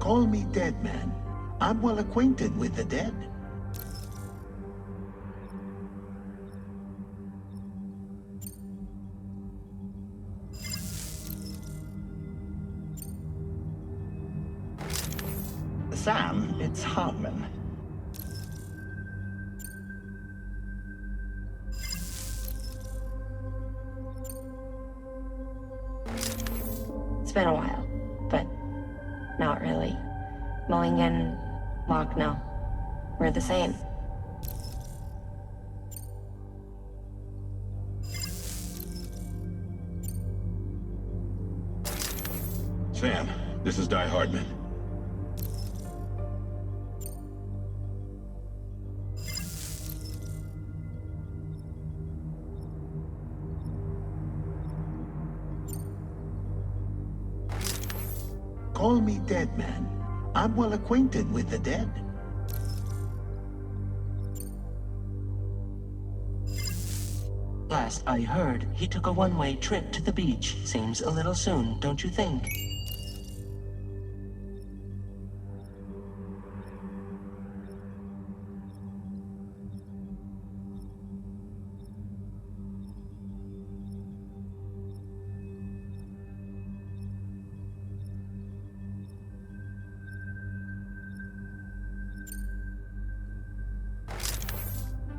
Speaker 12: Call me dead man. I'm well acquainted with the dead. Sam, it's Hartman.
Speaker 13: It's been a while, but not really. Mulligan, Locke, no. We're the same.
Speaker 12: Sam, this is Die Hardman. Call me dead man. I'm well acquainted with the dead.
Speaker 9: Last I heard, he took a one-way trip to the beach. Seems a little soon, don't you think?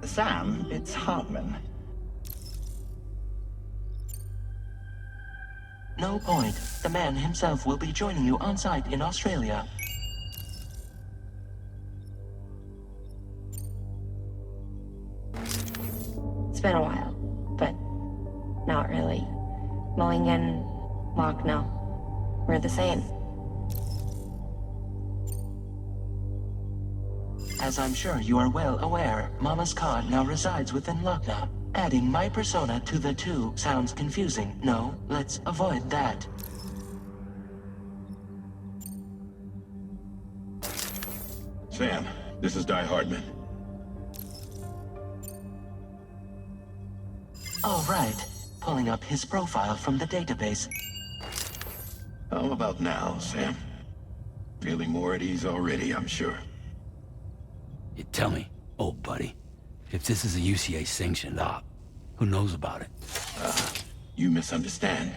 Speaker 12: Sam, it's Hartman.
Speaker 9: No point. The man himself will be joining you on site in Australia.
Speaker 13: It's been a while, but not really. Mulligan, Locke, no. We're the same.
Speaker 9: As I'm sure you are well aware, Mama's Cod now resides within Lucknow. Adding my persona to the two sounds confusing. No, let's avoid that.
Speaker 12: Sam, this is Die Hardman.
Speaker 9: All right. Pulling up his profile from the database.
Speaker 12: How about now, Sam? Feeling more at ease already, I'm sure.
Speaker 8: You tell me, old buddy, if this is a UCA-sanctioned op, who knows about it?
Speaker 12: You misunderstand.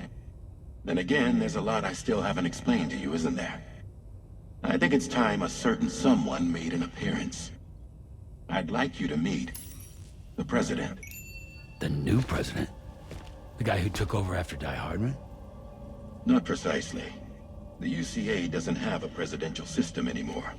Speaker 12: Then again, there's a lot I still haven't explained to you, isn't there? I think it's time a certain someone made an appearance. I'd like you to meet the President.
Speaker 8: The new president? The guy who took over after Die Hardman?
Speaker 12: Not precisely. The UCA doesn't have a presidential system anymore.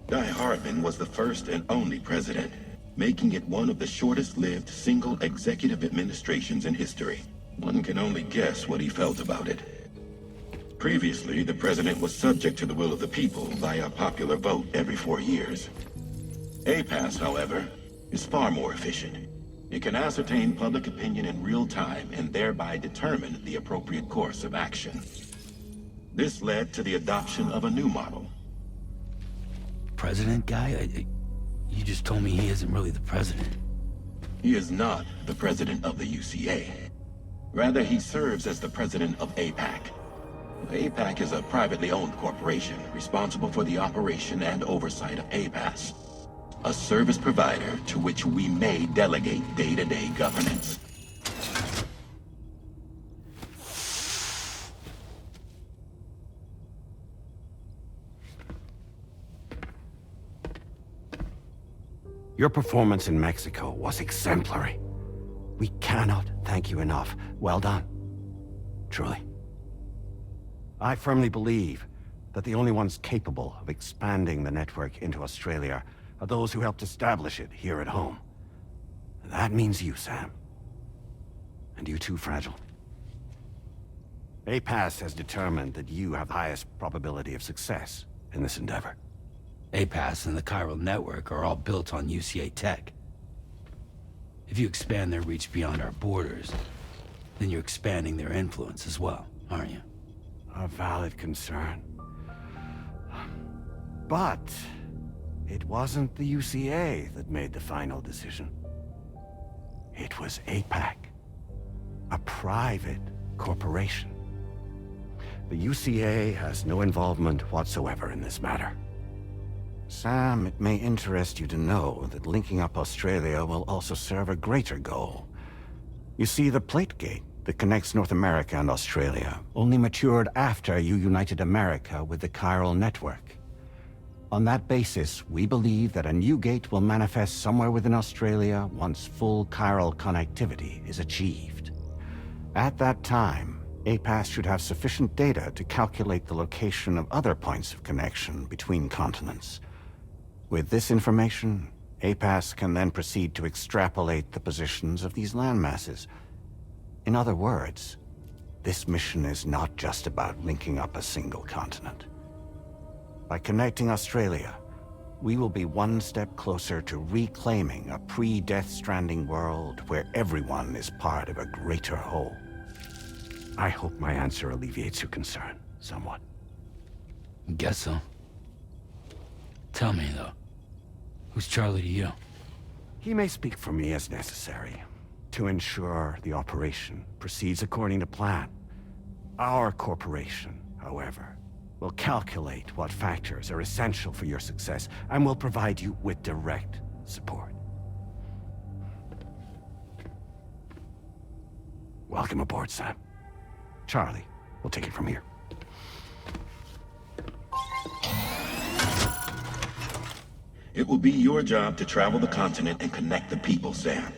Speaker 12: Die Hardman was the first and only president, making it one of the shortest-lived single executive administrations in history. One can only guess what he felt about it. Previously, the president was subject to the will of the people via popular vote every 4 years. APAS, however, is far more efficient. It can ascertain public opinion in real time and thereby determine the appropriate course of action. This led to the adoption of a new model.
Speaker 8: President guy? You just told me he isn't really the president.
Speaker 12: He is not the president of the UCA. Rather, he serves as the president of APAC. APAC is a privately owned corporation responsible for the operation and oversight of APAS. a service provider to which we may delegate day-to-day governance.
Speaker 14: Your performance in Mexico was exemplary. We cannot thank you enough. Well done. Truly. I firmly believe that the only ones capable of expanding the network into Australia are those who helped establish it here at home. That means you, Sam. And you too, Fragile. APAS has determined that you have the highest probability of success in this endeavor.
Speaker 8: APAS and the chiral network are all built on UCA tech. If you expand their reach beyond our borders, then you're expanding their influence as well, aren't you?
Speaker 14: A valid concern. But it wasn't the UCA that made the final decision. It was APAC, a private corporation. The UCA has no involvement whatsoever in this matter. Sam, it may interest you to know that linking up Australia will also serve a greater goal. You see, the plate gate that connects North America and Australia only matured after you united America with the chiral network. On that basis, we believe that a new gate will manifest somewhere within Australia once full chiral connectivity is achieved. At that time, APAS should have sufficient data to calculate the location of other points of connection between continents. With this information, APAS can then proceed to extrapolate the positions of these landmasses. In other words, this mission is not just about linking up a single continent. By connecting Australia, we will be one step closer to reclaiming a pre-Death Stranding world where everyone is part of a greater whole. I hope my answer alleviates your concern somewhat.
Speaker 8: Guess so. Tell me, though, who's Charlie to you?
Speaker 14: He may speak for me as necessary to ensure the operation proceeds according to plan. Our corporation, however, will calculate what factors are essential for your success and will provide you with direct support. Welcome aboard, Sam. Charlie, we'll take it from here.
Speaker 12: It will be your job to travel the continent and connect the people, Sam.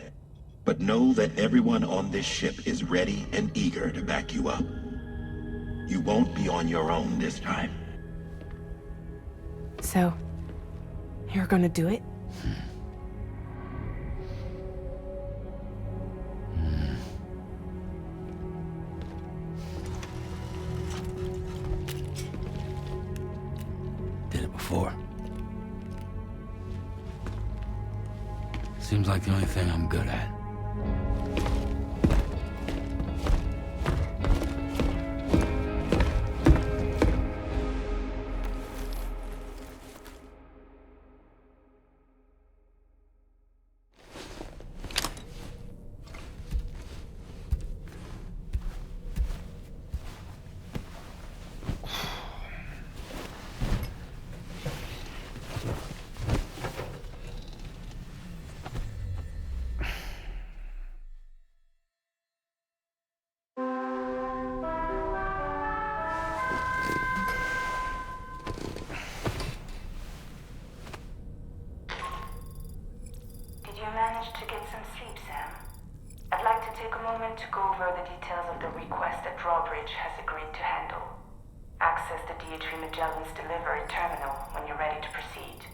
Speaker 12: But know that everyone on this ship is ready and eager to back you up. You won't be on your own this time.
Speaker 1: So, you're gonna do it?
Speaker 8: Did it before. Seems like the only thing I'm good at.
Speaker 1: Managed to get some sleep, Sam. I'd like to take a moment to go over the details of the request that Drawbridge has agreed to handle. Access the DH3 Magellan's delivery terminal when you're ready to proceed.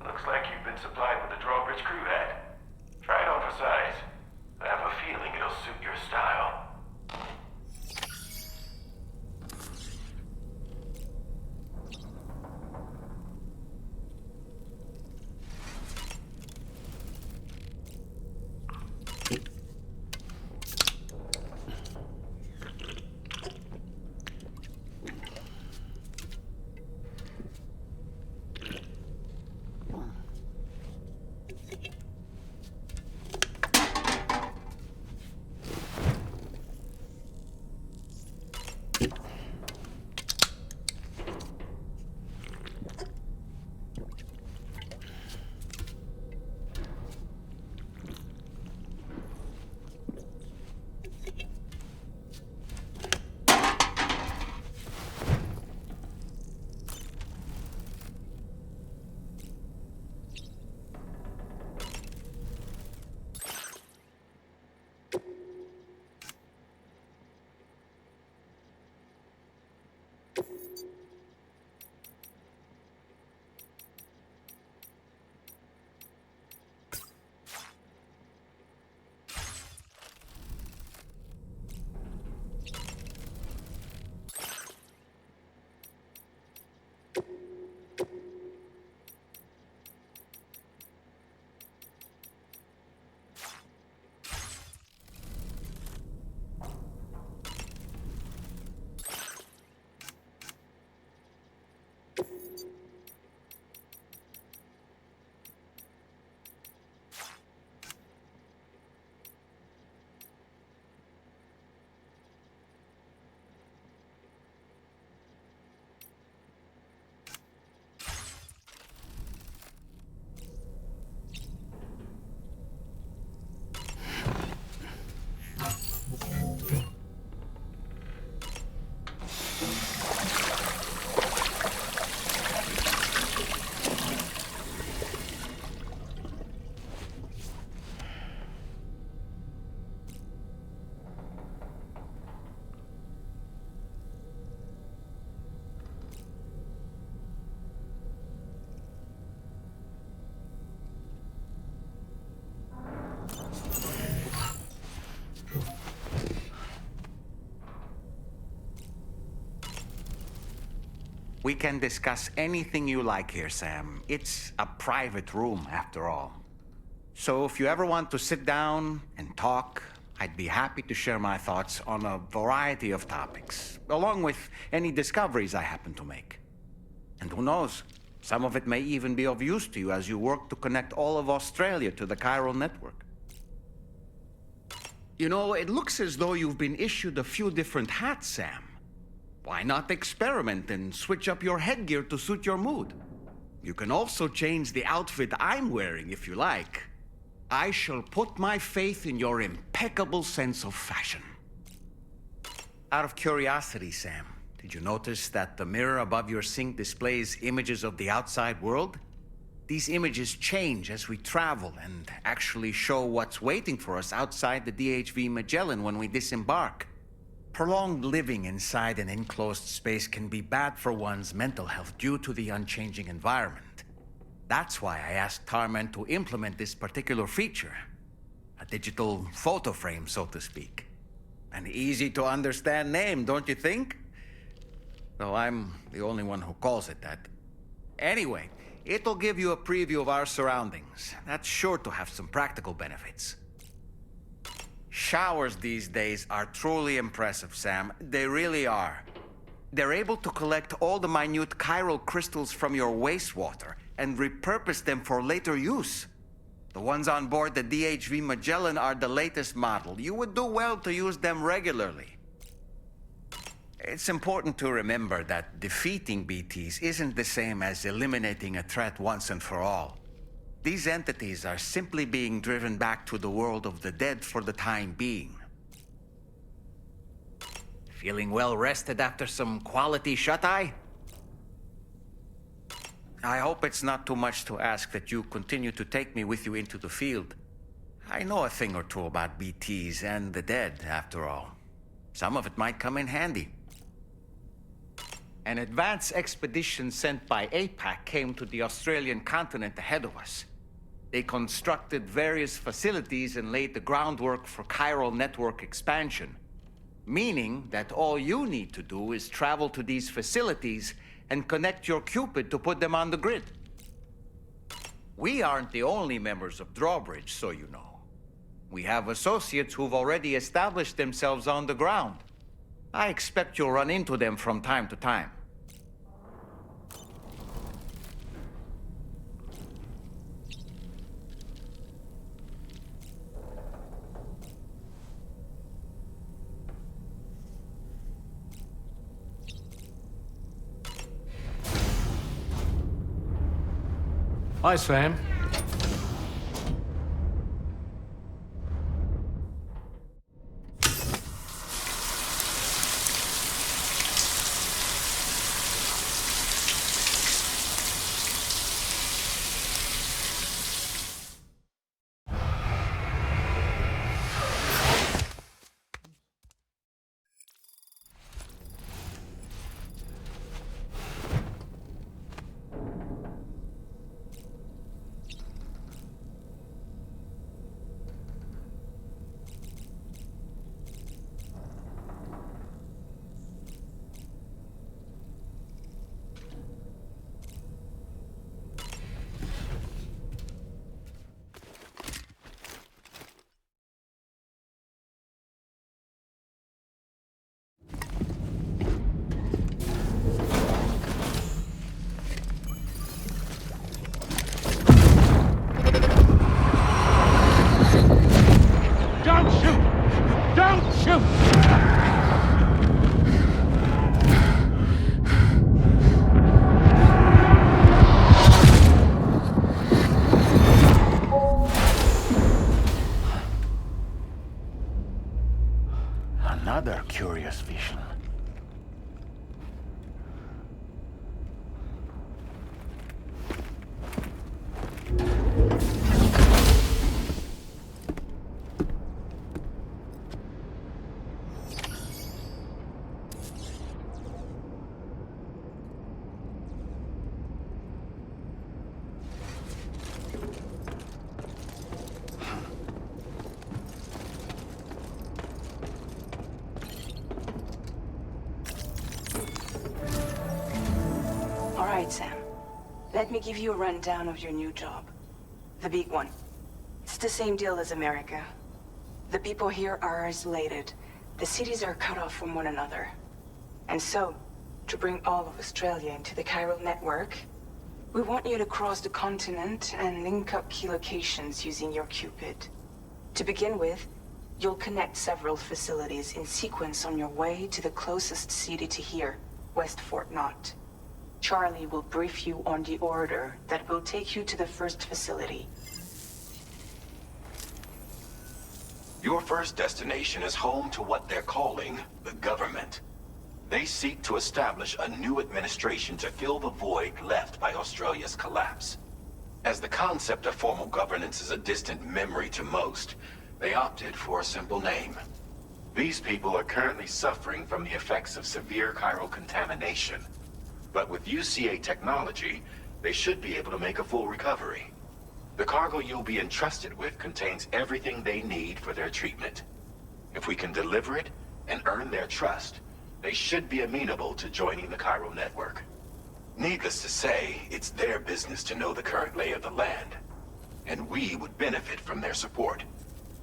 Speaker 7: Looks like you've been supplied with the Drawbridge crew hat. Try it on for size. I have a feeling it'll suit your style.
Speaker 14: We can discuss anything you like here, Sam. It's a private room, after all. So if you ever want to sit down and talk, I'd be happy to share my thoughts on a variety of topics, along with any discoveries I happen to make. And who knows, some of it may even be of use to you as you work to connect all of Australia to the chiral network. You know, it looks as though you've been issued a few different hats, Sam. Why not experiment and switch up your headgear to suit your mood? You can also change the outfit I'm wearing if you like. I shall put my faith in your impeccable sense of fashion. Out of curiosity, Sam, did you notice that the mirror above your sink displays images of the outside world? These images change as we travel and actually show what's waiting for us outside the DHV Magellan when we disembark. Prolonged living inside an enclosed space can be bad for one's mental health due to the unchanging environment. That's why I asked Tarman to implement this particular feature. A digital photo frame, so to speak. An easy-to-understand name, don't you think? Though I'm the only one who calls it that. Anyway, it'll give you a preview of our surroundings. That's sure to have some practical benefits. Showers these days are truly impressive, Sam. They really are. They're able to collect all the minute chiral crystals from your wastewater and repurpose them for later use. The ones on board the DHV Magellan are the latest model. You would do well to use them regularly. It's important to remember that defeating BTs isn't the same as eliminating a threat once and for all. These entities are simply being driven back to the world of the dead for the time being. Feeling well rested after some quality shut-eye? I hope it's not too much to ask that you continue to take me with you into the field. I know a thing or two about BTs and the dead, after all. Some of it might come in handy. An advance expedition sent by APAC came to the Australian continent ahead of us. They constructed various facilities and laid the groundwork for chiral network expansion, meaning that all you need to do is travel to these facilities and connect your Cupid to put them on the grid. We aren't the only members of Drawbridge, so you know. We have associates who've already established themselves on the ground. I expect you'll run into them from time to time.
Speaker 10: Hi, Sam.
Speaker 14: curious vision.
Speaker 1: All right, Sam. Let me give you a rundown of your new job. The big one. It's the same deal as America. The people here are isolated. The cities are cut off from one another. And so, to bring all of Australia into the chiral network, we want you to cross the continent and link up key locations using your Cupid. To begin with, you'll connect several facilities in sequence on your way to the closest city to here, West Fort Knott. Charlie will brief you on the order that will take you to the first facility.
Speaker 3: Your first destination is home to what they're calling the government. They seek to establish a new administration to fill the void left by Australia's collapse. As the concept of formal governance is a distant memory to most, they opted for a simple name. These people are currently suffering from the effects of severe chiral contamination. But with UCA technology, they should be able to make a full recovery. The cargo you'll be entrusted with contains everything they need for their treatment. If we can deliver it and earn their trust, they should be amenable to joining the chiral network. Needless to say, it's their business to know the current lay of the land, and we would benefit from their support.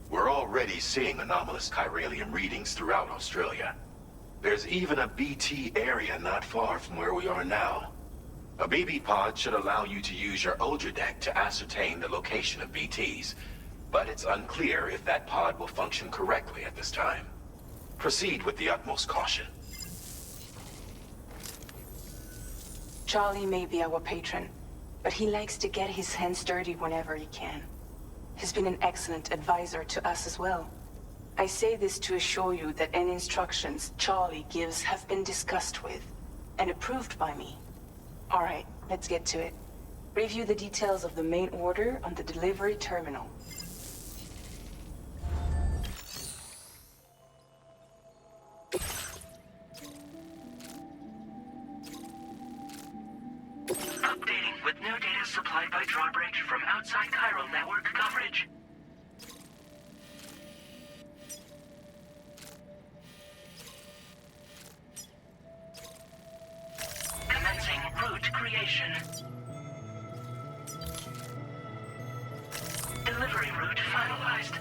Speaker 3: We're already seeing anomalous chiralium readings throughout Australia. There's even a BT area not far from where we are now. A BB pod should allow you to use your Ultra deck to ascertain the location of BTs, but it's unclear if that pod will function correctly at this time. Proceed with the utmost caution.
Speaker 1: Charlie may be our patron, but he likes to get his hands dirty whenever he can. He's been an excellent advisor to us as well. I say this to assure you that any instructions Charlie gives have been discussed with and approved by me. All right, let's get to it. Review the details of the main order on the delivery terminal.
Speaker 4: Updating with new data supplied by drawbridge from outside chiral network coverage. Commencing route creation. Delivery route finalized.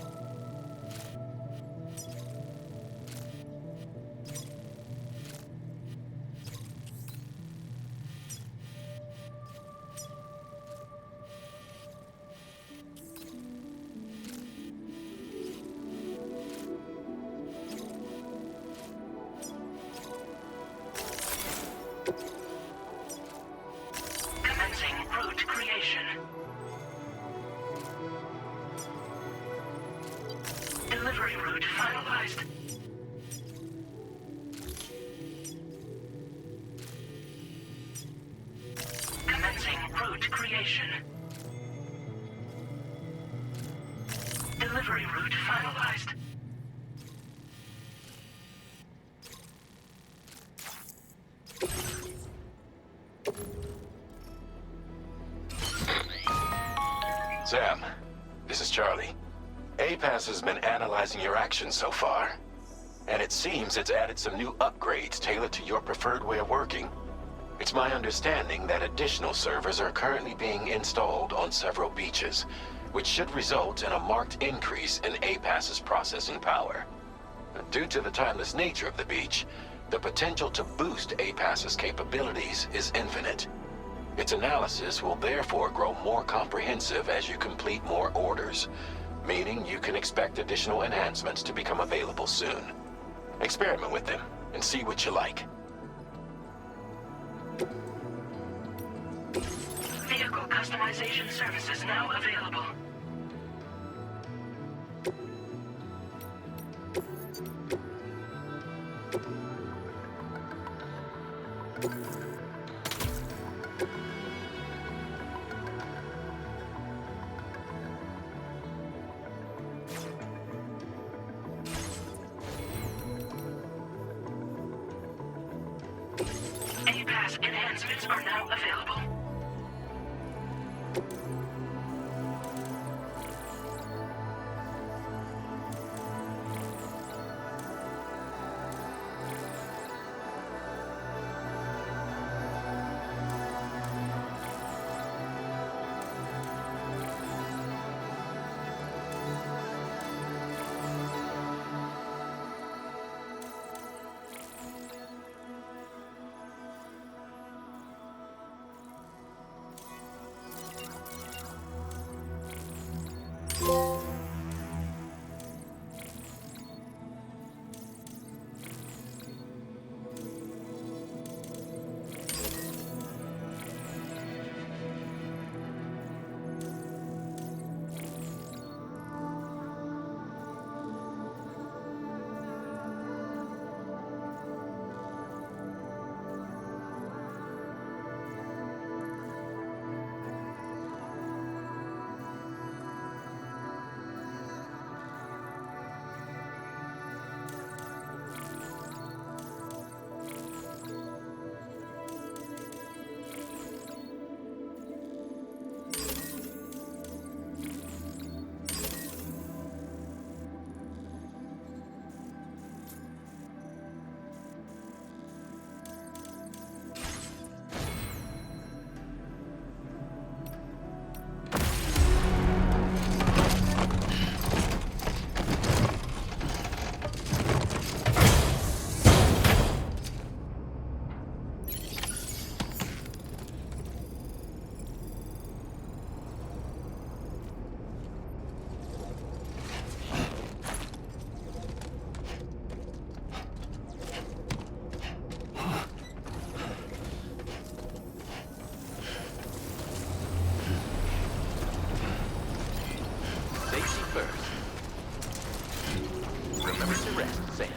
Speaker 4: Commencing route creation. Delivery route finalized. Commencing route creation. Delivery route finalized.
Speaker 3: Sam, this is Charlie. APAS has been analyzing your actions so far, and it seems it's added some new upgrades tailored to your preferred way of working. It's my understanding that additional servers are currently being installed on several beaches, which should result in a marked increase in APAS's processing power. Due to the timeless nature of the beach, the potential to boost APAS's capabilities is infinite. Its analysis will therefore grow more comprehensive as you complete more orders, meaning you can expect additional enhancements to become available soon. Experiment with them and see what you like.
Speaker 4: Vehicle customization services now available. Enhancements are now available.
Speaker 6: Safety first. Remember to rest, Sam.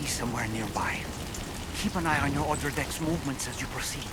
Speaker 11: Somewhere nearby. Keep an eye on your other deck's movements as you proceed.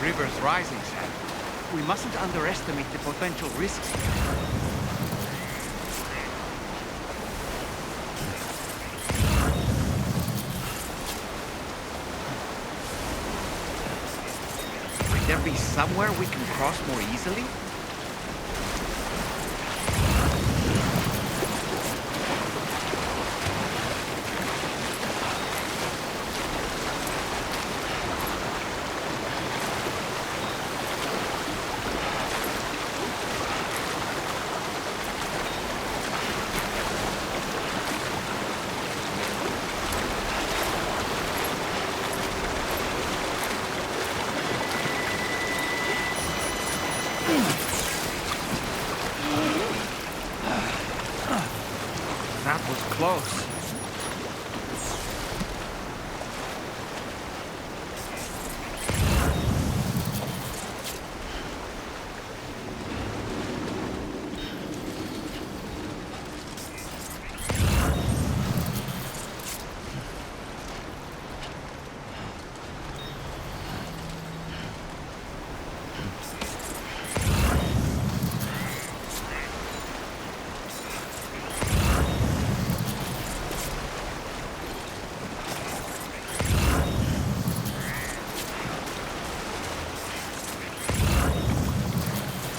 Speaker 11: river's rising, Sam. We mustn't underestimate the potential risks here. Might there be somewhere we can cross more easily? That was close.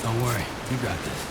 Speaker 8: Don't worry, you got this.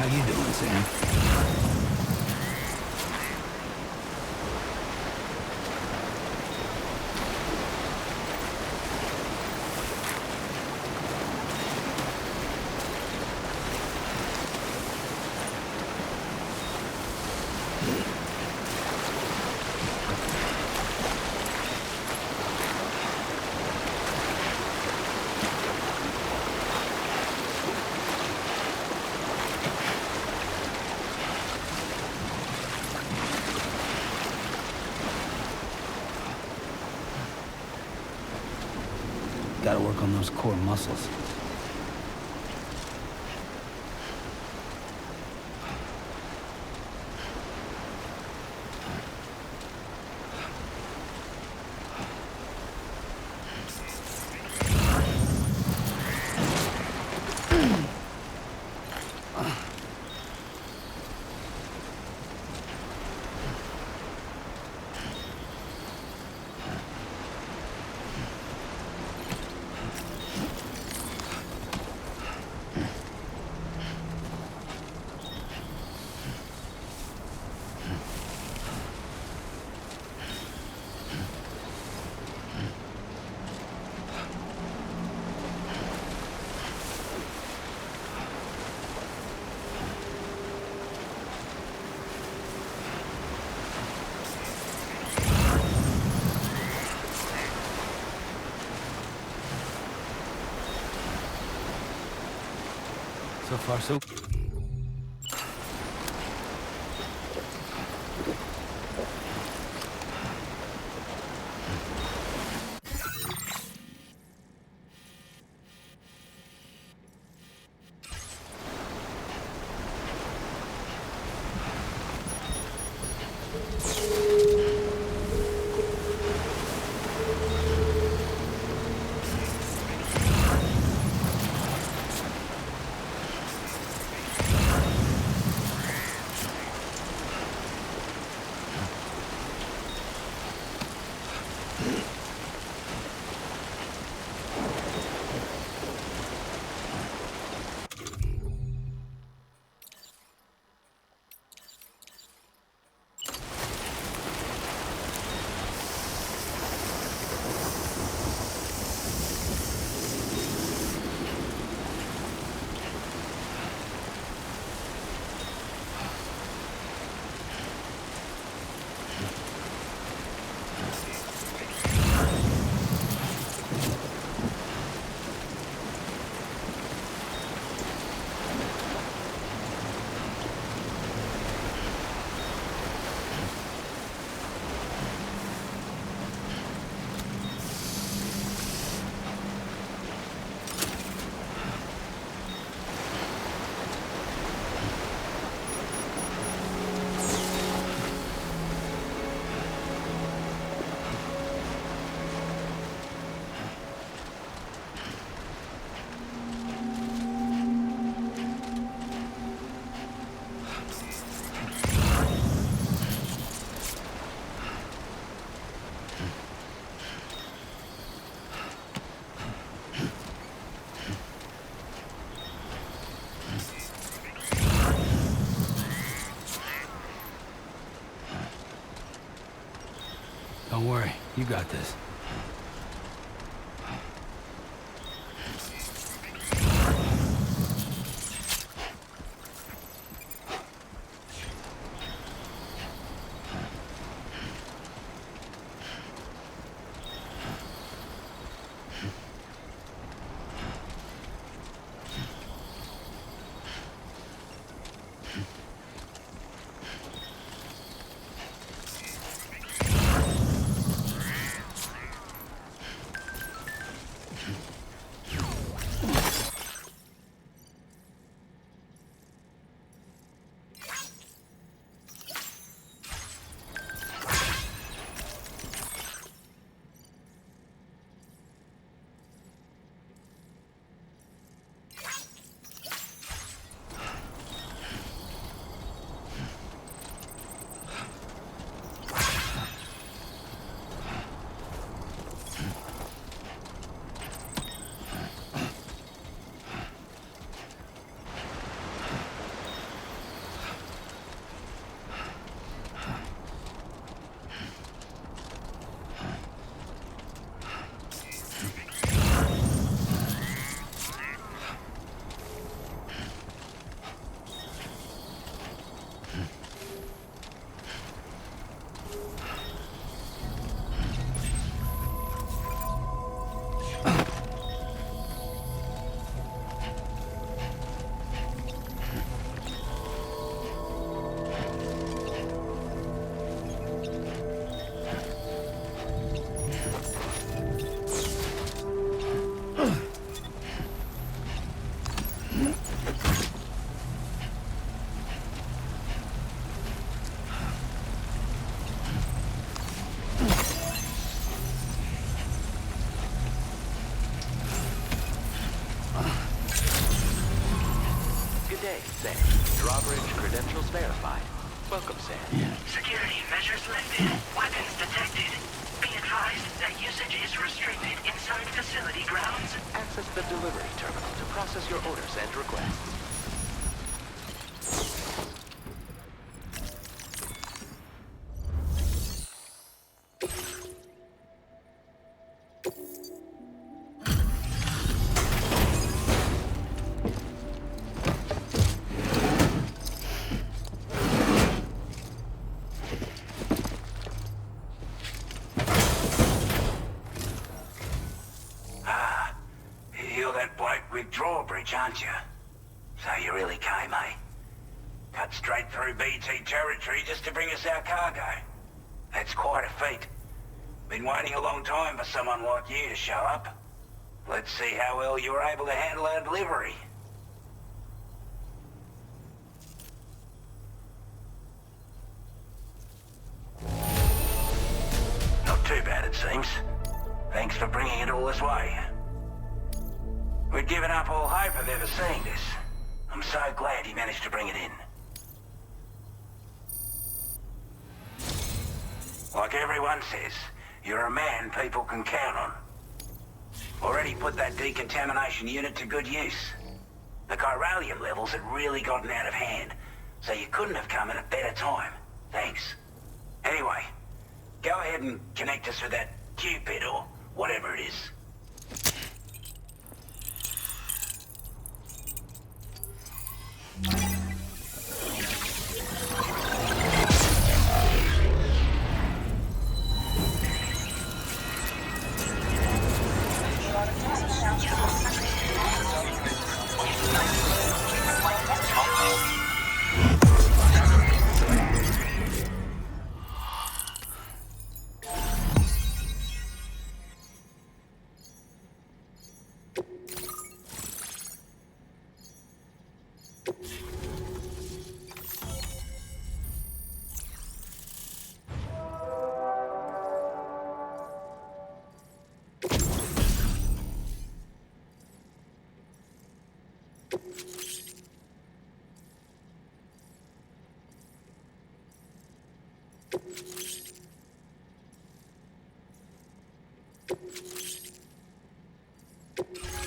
Speaker 8: How you doing, Sam? Gotta work on those core muscles. So far, so... Don't worry, you got this.
Speaker 6: Good day, Sam. Drawbridge credentials verified. Welcome, Sam.
Speaker 15: Security measures lifted. Weapons detected. Be advised that usage is restricted inside facility grounds.
Speaker 6: Access the delivery terminal to process your orders and requests.
Speaker 16: You're that bloke with drawbridge, aren't you? So you really came, eh? Cut straight through BT territory just to bring us our cargo. That's quite a feat. Been waiting a long time for someone like you to show up. Let's see how well you were able to handle our delivery. Not too bad, it seems. Thanks for bringing it all this way. We'd given up all hope of ever seeing this. I'm so glad you managed to bring it in. Like everyone says, you're a man people can count on. Already put that decontamination unit to good use. The chiralium levels had really gotten out of hand, so you couldn't have come at a better time. Thanks. Anyway, go ahead and connect us with that Cupid or whatever it is.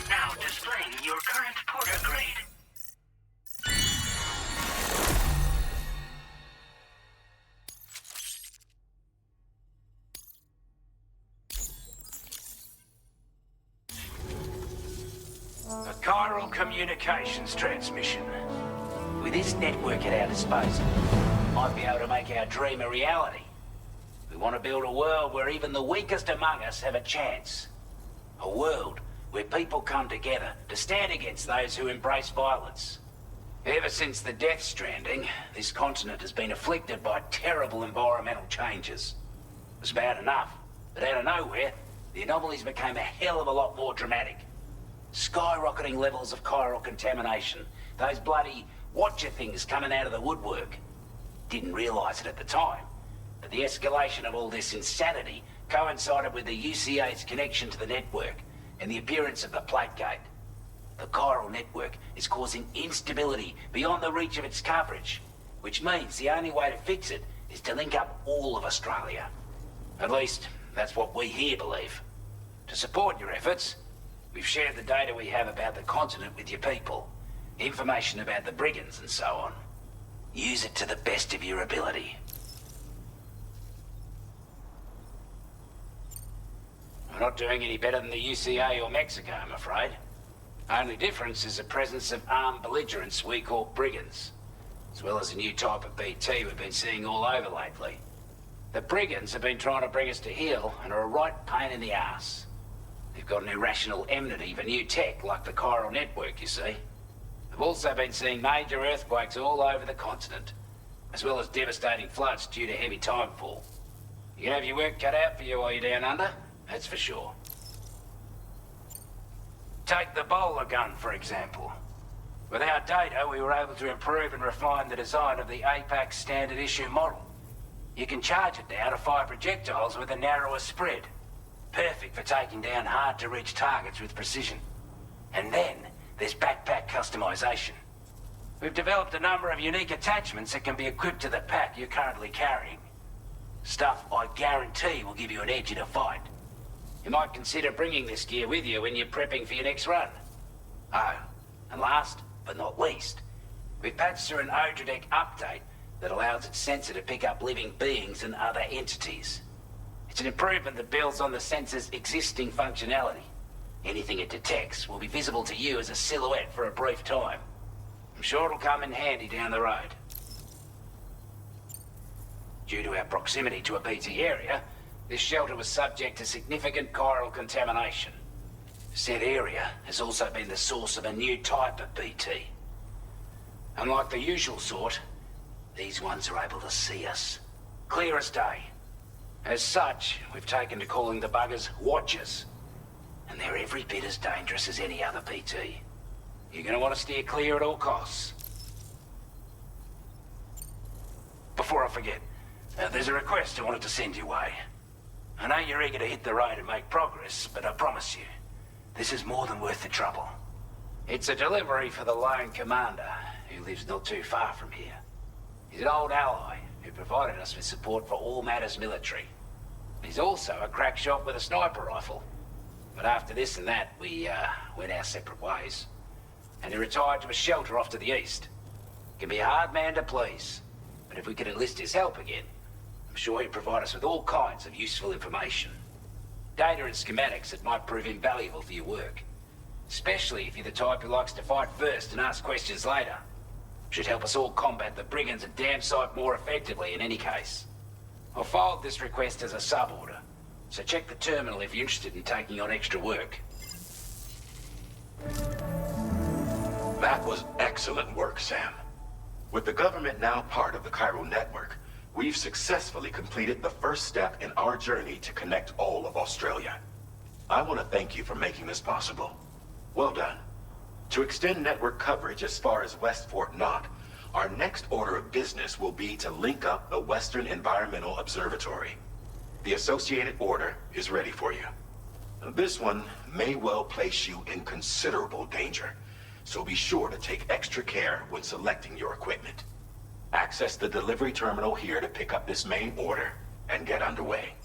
Speaker 15: Now displaying your current porter grade.
Speaker 4: A chiral communications transmission. With this network at our disposal, we might be able to make our dream a reality. We want to build a world where even the weakest among us have a chance. A world where people come together to stand against those who embrace violence. Ever since the death stranding, this continent has been afflicted by terrible environmental changes. It was bad enough, but out of nowhere, the anomalies became a hell of a lot more dramatic. Skyrocketing levels of chiral contamination, those bloody watcher things coming out of the woodwork. Didn't realize it at the time, but the escalation of all this insanity coincided with the UCA's connection to the network and the appearance of the plate gate. The chiral network is causing instability beyond the reach of its coverage, which means the only way to fix it is to link up all of Australia. At least, that's what we here believe. To support your efforts, we've shared the data we have about the continent with your people, information about the brigands and so on. Use it to the best of your ability. We're not doing any better than the UCA or Mexico, I'm afraid. Only difference is the presence of armed belligerents we call brigands, as well as a new type of BT we've been seeing all over lately. The brigands have been trying to bring us to heel and are a right pain in the ass. They've got an irrational enmity for new tech like the chiral network, you see. We've also been seeing major earthquakes all over the continent, as well as devastating floods due to heavy timefall. You can have your work cut out for you while you're down under, that's for sure. Take the bowler gun, for example. With our data, we were able to improve and refine the design of the APAC standard issue model. You can charge it now to fire projectiles with a narrower spread. Perfect for taking down hard-to-reach targets with precision. And then, there's backpack customization. We've developed a number of unique attachments that can be equipped to the pack you're currently carrying. Stuff I guarantee will give you an edge in a fight. You might consider bringing this gear with you when you're prepping for your next run. Oh, and last but not least, we've patched through an Odradek update that allows its sensor to pick up living beings and other entities. It's an improvement that builds on the sensor's existing functionality. Anything it detects will be visible to you as a silhouette for a brief time. I'm sure it'll come in handy down the road. Due to our proximity to a BT area, this shelter was subject to significant chiral contamination. Said area has also been the source of a new type of BT. Unlike the usual sort, these ones are able to see us. Clear as day. As such, we've taken to calling the buggers Watchers. And they're every bit as dangerous as any other PT. You're gonna want to steer clear at all costs. Before I forget, there's a request I wanted to send your way. I know you're eager to hit the road and make progress, but I promise you, this is more than worth the trouble. It's a delivery for the lone commander, who lives not too far from here. He's an old ally who provided us with support for all matters military. He's also a crack shot with a sniper rifle. But after this and that, we went our separate ways. And he retired to a shelter off to the east. Can be a hard man to please, but if we could enlist his help again, I'm sure he'd provide us with all kinds of useful information. Data and schematics that might prove invaluable for your work. Especially if you're the type who likes to fight first and ask questions later. Should help us all combat the brigands and damn sight more effectively in any case. I've filed this request as a sub-order, so check the terminal if you're interested in taking on extra work.
Speaker 12: That was excellent work, Sam. With the government now part of the Chiral network, we've successfully completed the first step in our journey to connect all of Australia. I want to thank you for making this possible. Well done. To extend network coverage as far as West Fort Knott, our next order of business will be to link up the Western Environmental Observatory. The associated order is ready for you. This one may well place you in considerable danger, so be sure to take extra care when selecting your equipment. Access the delivery terminal here to pick up this main order and get underway.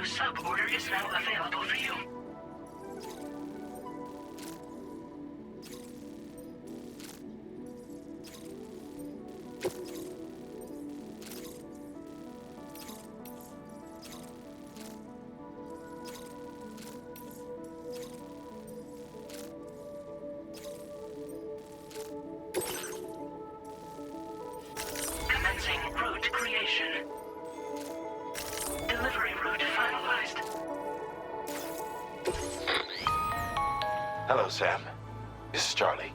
Speaker 15: Sub-order is now available for you. Commencing route creation. Delivery route finalized.
Speaker 12: Hello, Sam. This is Charlie.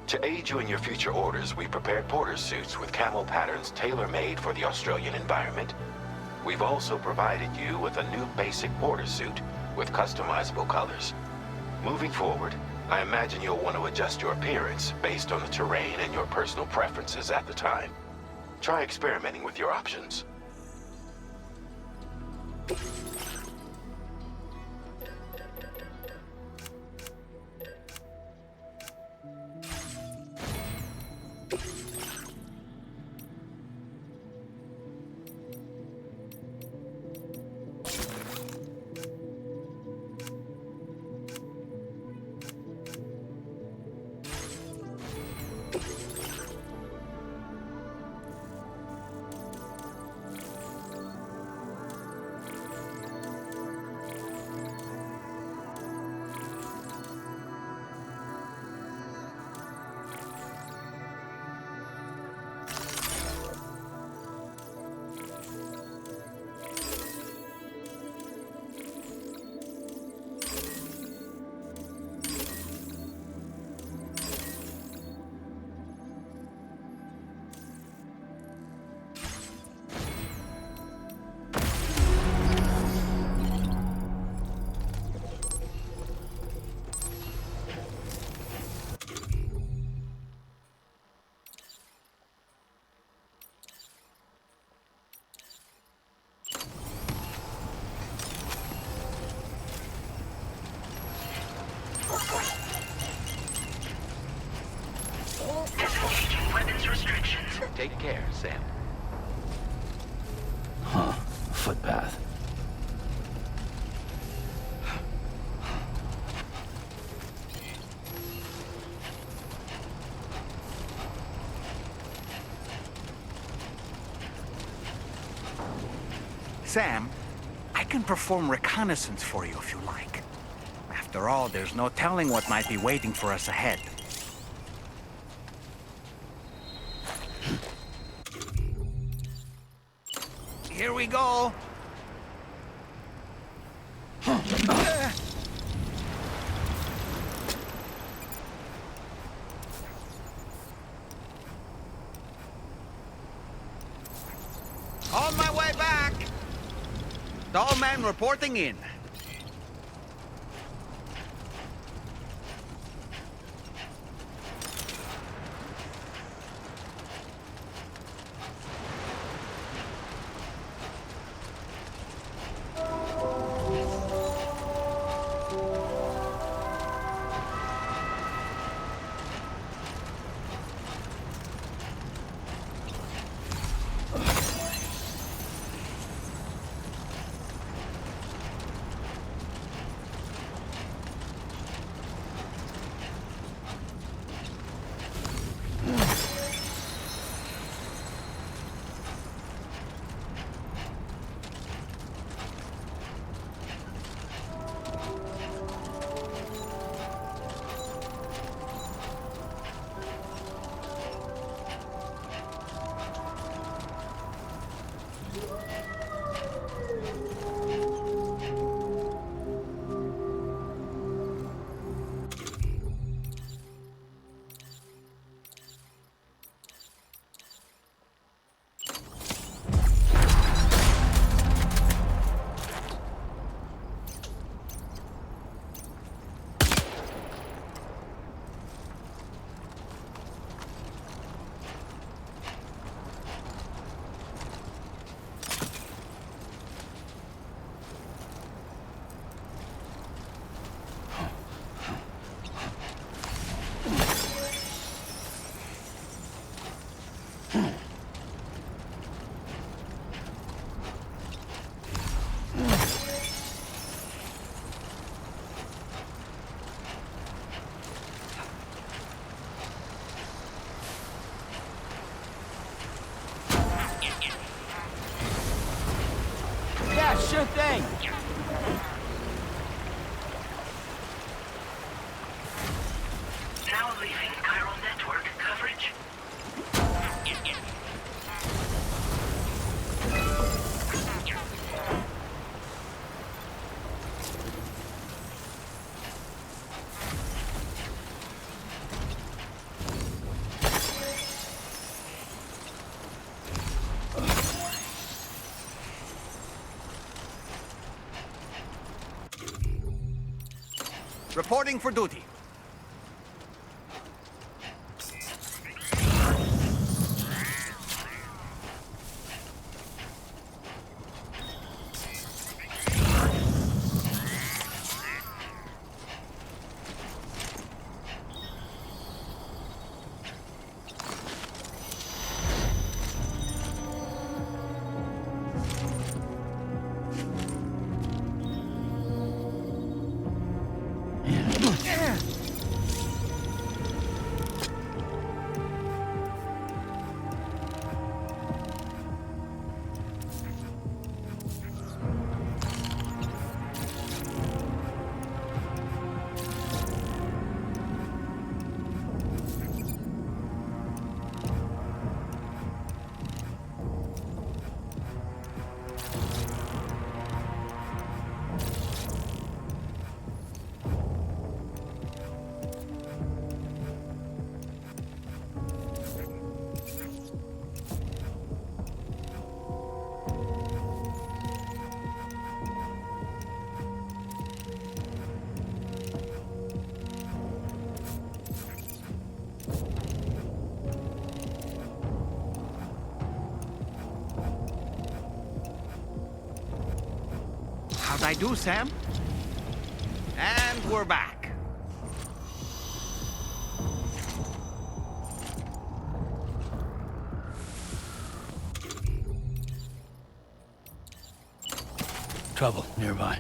Speaker 12: To aid you in your future orders, we prepared porter suits with camo patterns tailor-made for the Australian environment. We've also provided you with a new basic porter suit with customizable colors. Moving forward, I imagine you'll want to adjust your appearance based on the terrain and your personal preferences at the time. Try experimenting with your options.
Speaker 15: Disengaging weapons restrictions.
Speaker 6: Take care, Sam.
Speaker 8: Huh. Footpath.
Speaker 11: Sam, I can perform reconnaissance for you if you like. After all, there's no telling what might be waiting for us ahead. Here we go. On my way back. Tall man reporting in. Yeah, sure thing.
Speaker 15: Now leaving chiral network coverage.
Speaker 11: Reporting for duty. I do, Sam. And we're back.
Speaker 8: Trouble nearby.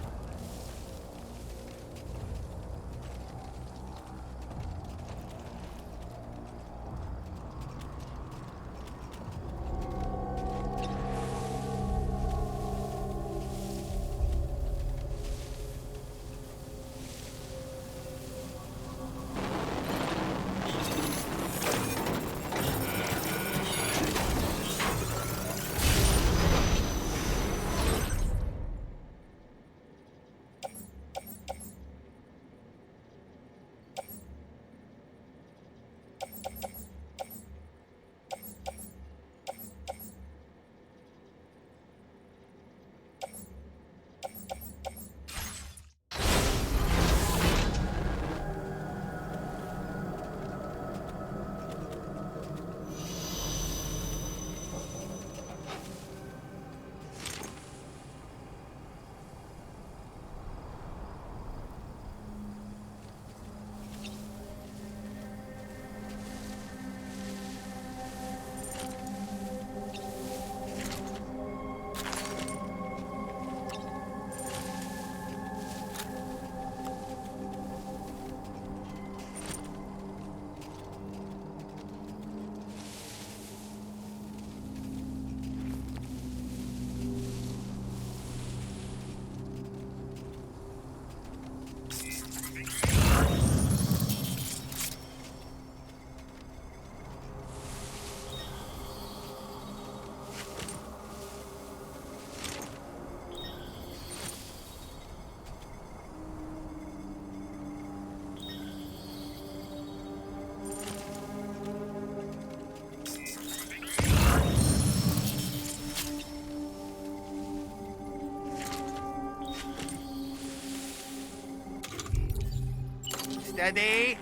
Speaker 11: Steady.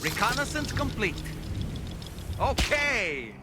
Speaker 11: Reconnaissance complete. Okay.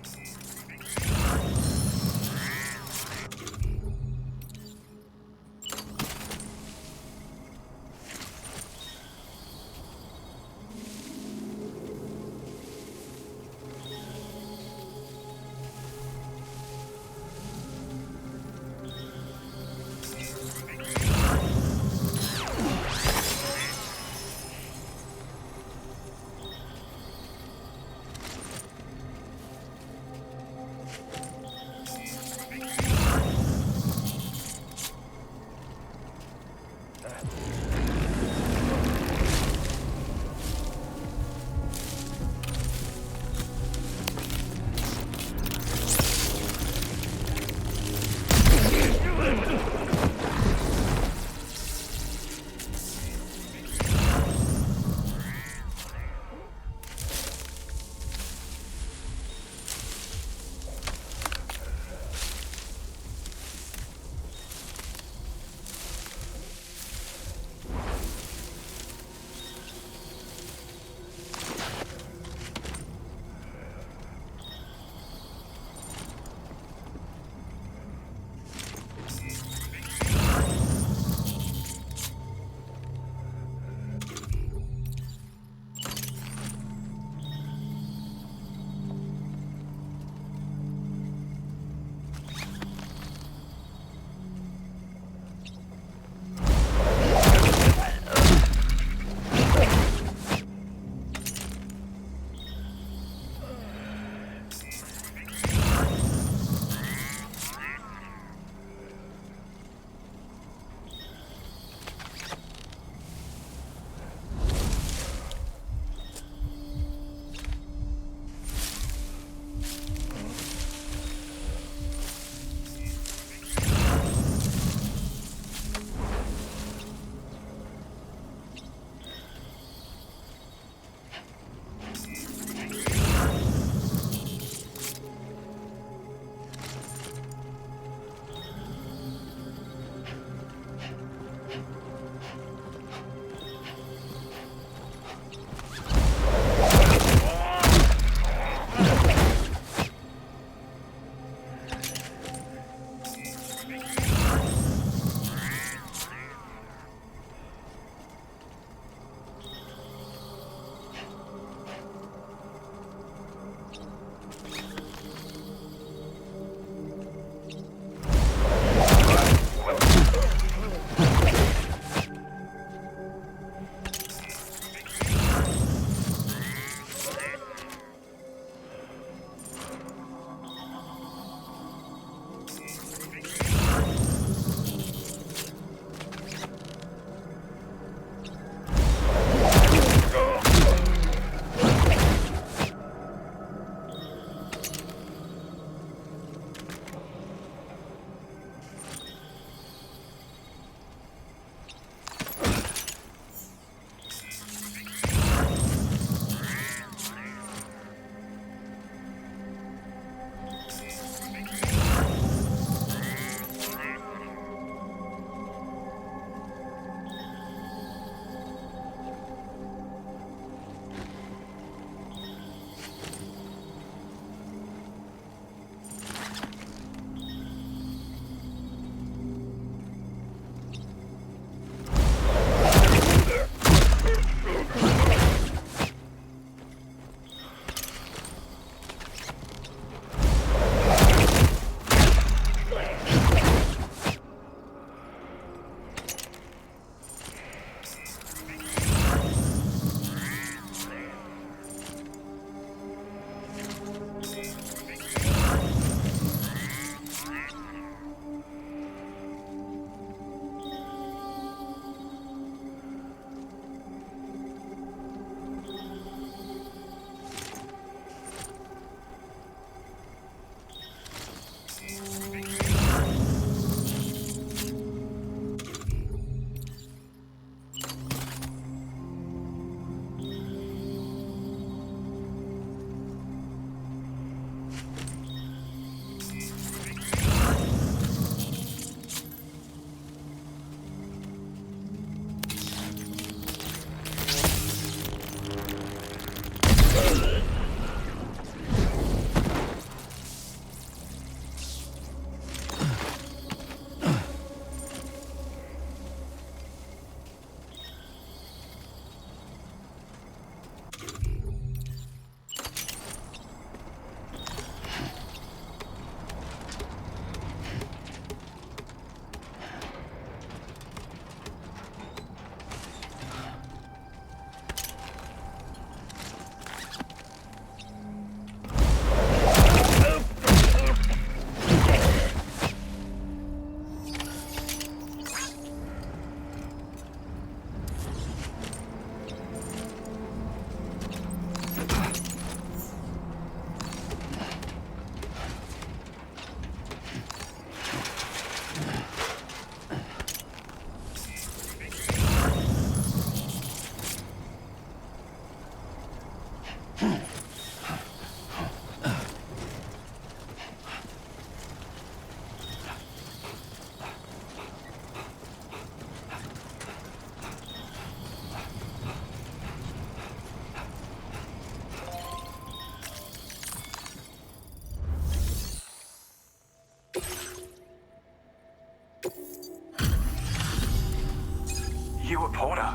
Speaker 17: You were Porter?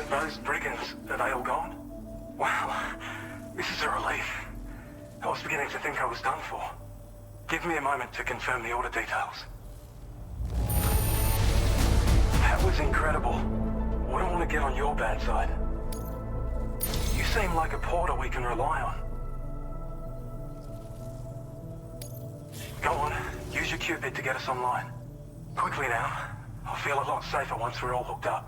Speaker 17: Those brigands, are they all gone? Wow, this is a relief. I was beginning to think I was done for. Give me a moment to confirm the order details. That was incredible. Wouldn't want to get on your bad side. You seem like a Porter we can rely on. Go on, use your Cupid to get us online. Quickly now. I'll feel a lot safer once we're all hooked up.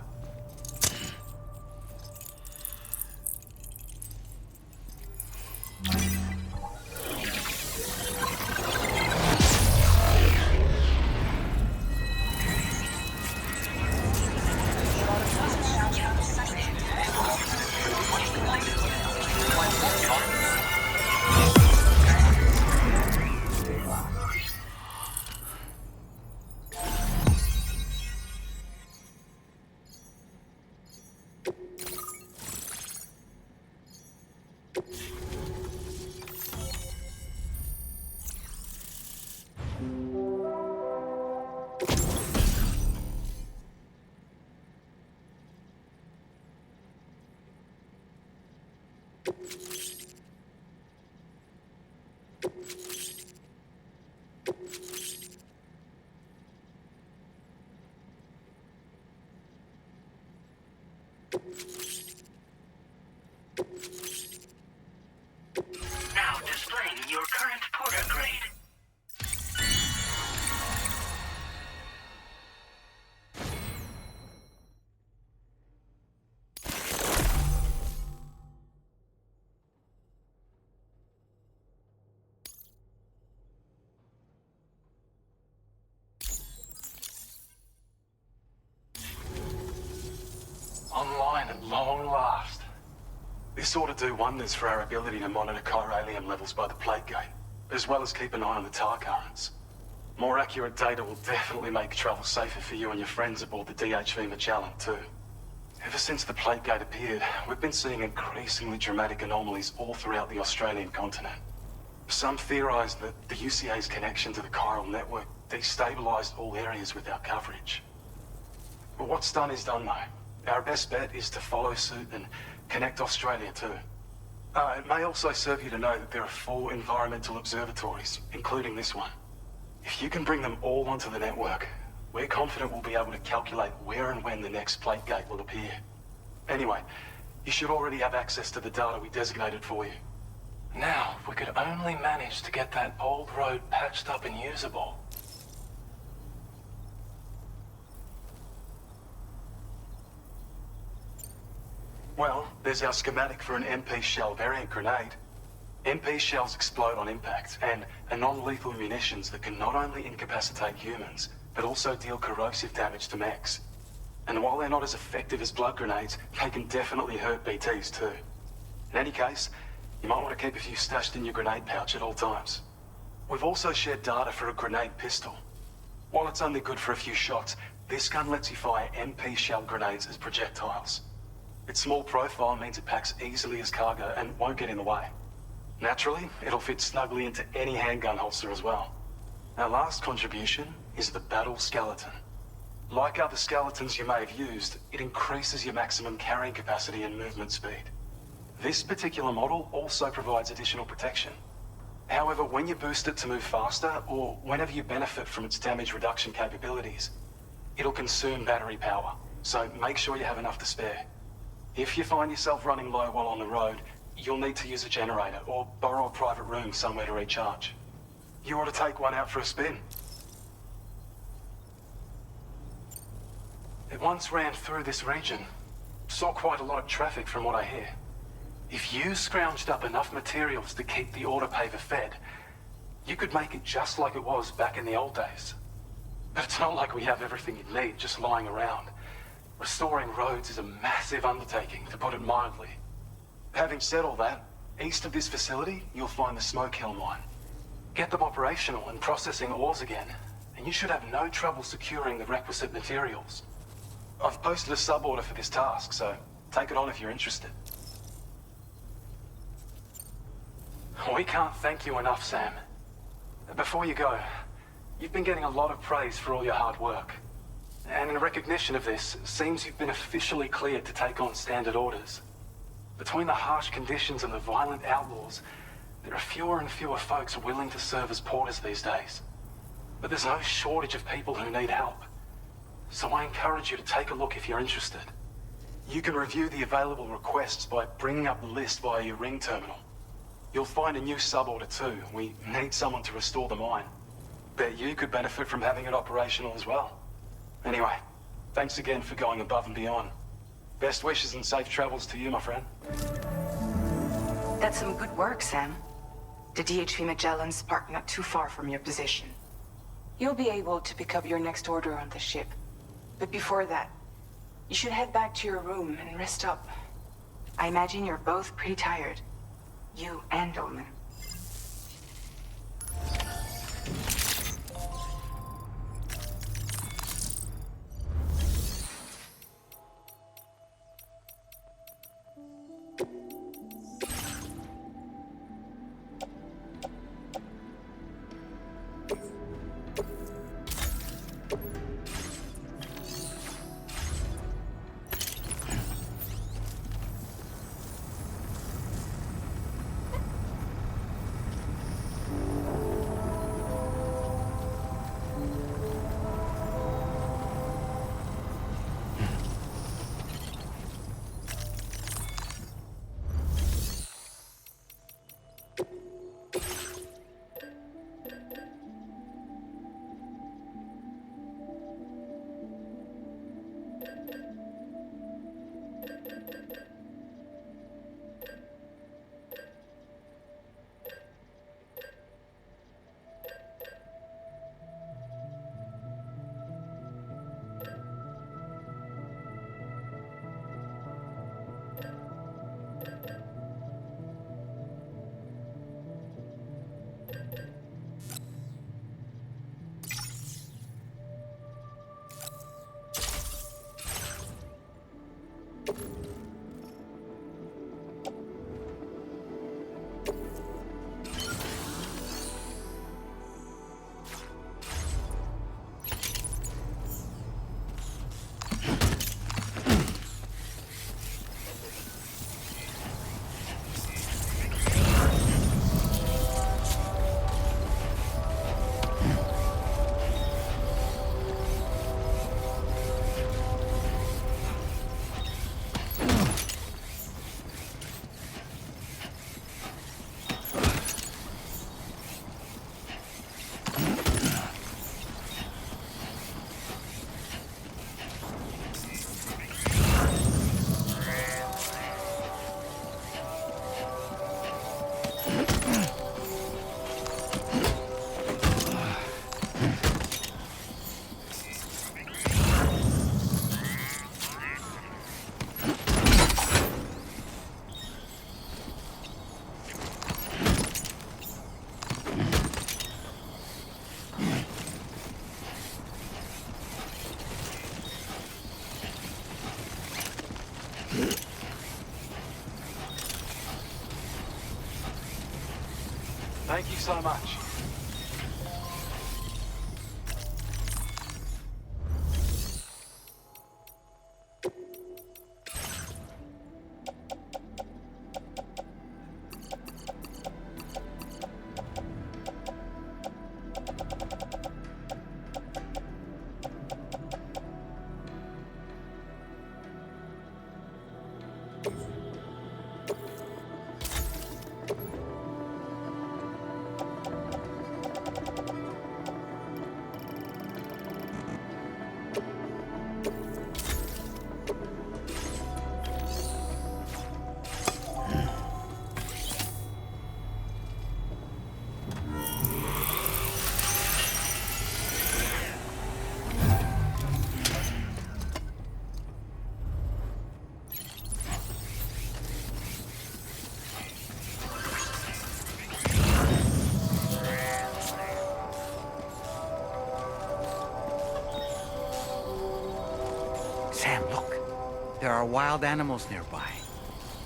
Speaker 15: Now displaying your current Porter grade.
Speaker 18: Online at long last. This ought to do wonders for our ability to monitor chiralium levels by the plate gate, as well as keep an eye on the tar currents. More accurate data will definitely make travel safer for you and your friends aboard the DHV Magellan, too. Ever since the plate gate appeared, we've been seeing increasingly dramatic anomalies all throughout the Australian continent. Some theorize that the UCA's connection to the chiral network destabilized all areas with our coverage. But what's done is done, though. Our best bet is to follow suit and connect Australia too. It may also serve you to know that there are 4 environmental observatories, including this one. If you can bring them all onto the network, we're confident we'll be able to calculate where and when the next plate gate will appear. Anyway, you should already have access to the data we designated for you. Now, if we could only manage to get that old road patched up and usable. Well, there's our schematic for an MP shell variant grenade. MP shells explode on impact, and are non-lethal munitions that can not only incapacitate humans, but also deal corrosive damage to mechs. And while they're not as effective as blood grenades, they can definitely hurt BTs too. In any case, you might want to keep a few stashed in your grenade pouch at all times. We've also shared data for a grenade pistol. While it's only good for a few shots, this gun lets you fire MP shell grenades as projectiles. Its small profile means it packs easily as cargo and won't get in the way. Naturally, it'll fit snugly into any handgun holster as well. Our last contribution is the Battle Skeleton. Like other skeletons you may have used, it increases your maximum carrying capacity and movement speed. This particular model also provides additional protection. However, when you boost it to move faster, or whenever you benefit from its damage reduction capabilities, it'll consume battery power, so make sure you have enough to spare. If you find yourself running low while on the road, you'll need to use a generator or borrow a private room somewhere to recharge. You ought to take one out for a spin. It once ran through this region. Saw quite a lot of traffic from what I hear. If you scrounged up enough materials to keep the autopaver fed, you could make it just like it was back in the old days. But it's not like we have everything you need just lying around. Restoring roads is a massive undertaking, to put it mildly. Having said all that, east of this facility, you'll find the Smoke Hill mine. Get them operational and processing ores again, and you should have no trouble securing the requisite materials. I've posted a sub-order for this task, so take it on if you're interested. We can't thank you enough, Sam. Before you go, you've been getting a lot of praise for all your hard work. And in recognition of this, it seems you've been officially cleared to take on standard orders. Between the harsh conditions and the violent outlaws, there are fewer and fewer folks willing to serve as porters these days. But there's no shortage of people who need help. So I encourage you to take a look if you're interested. You can review the available requests by bringing up the list via your ring terminal. You'll find a new sub-order too. We need someone to restore the mine. Bet you could benefit from having it operational as well. Anyway, thanks again for going above and beyond. Best wishes and safe travels to you, my friend.
Speaker 1: That's some good work, Sam. The DHV Magellan's parked not too far from your position. You'll be able to pick up your next order on the ship. But before that, you should head back to your room and rest up. I imagine you're both pretty tired. You and Dolman.
Speaker 18: Thank you so much.
Speaker 11: Sam, look. There are wild animals nearby.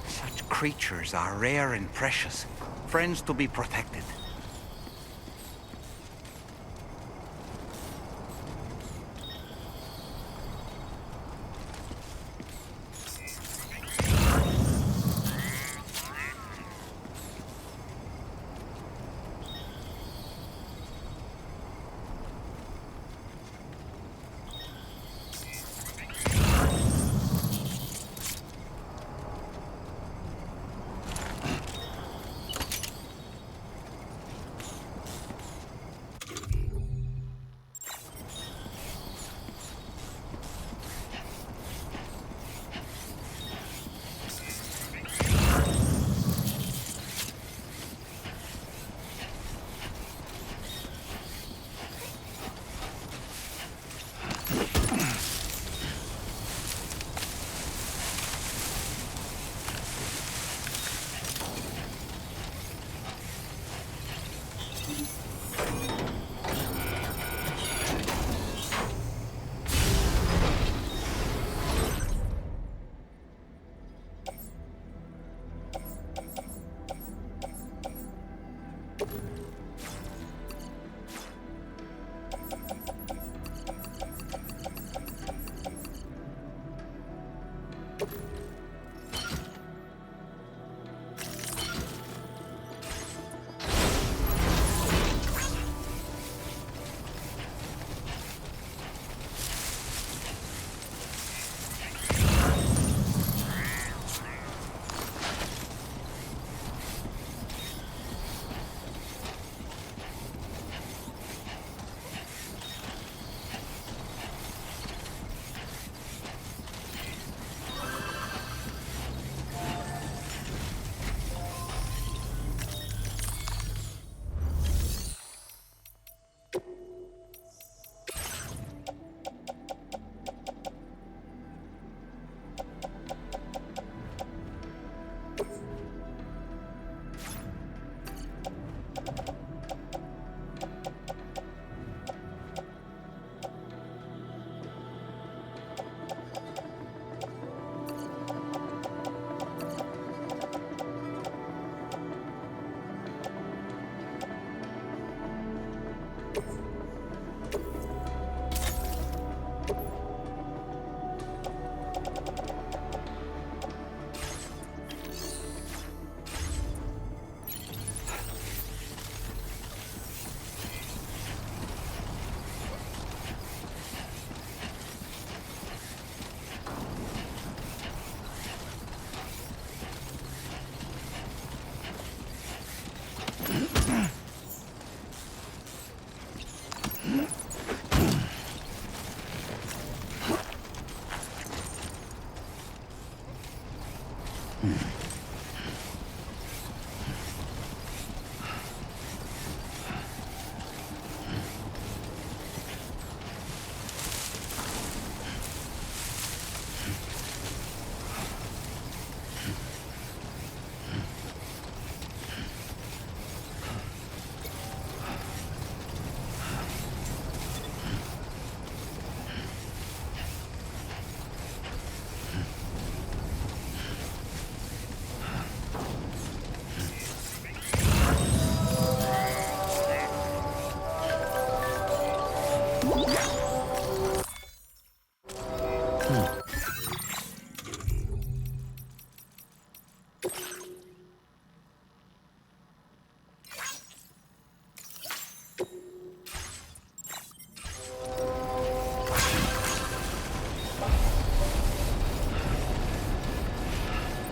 Speaker 11: Such creatures are rare and precious. Friends to be protected.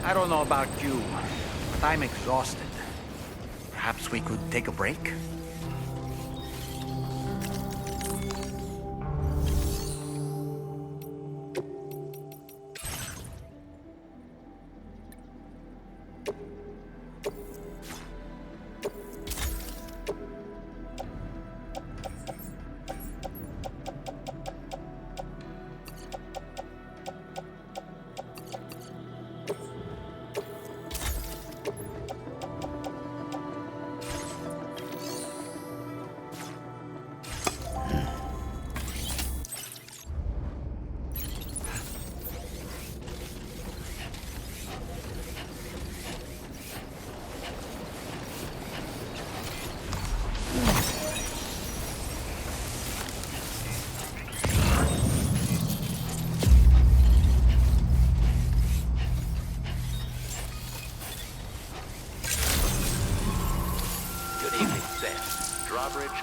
Speaker 11: I don't know about you, but I'm exhausted. Perhaps we could take a break?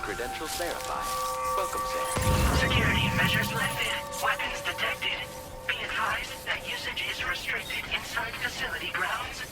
Speaker 6: Credentials verified. Welcome, Sam.
Speaker 15: Security measures lifted. Weapons detected. Be advised that usage is restricted inside facility grounds.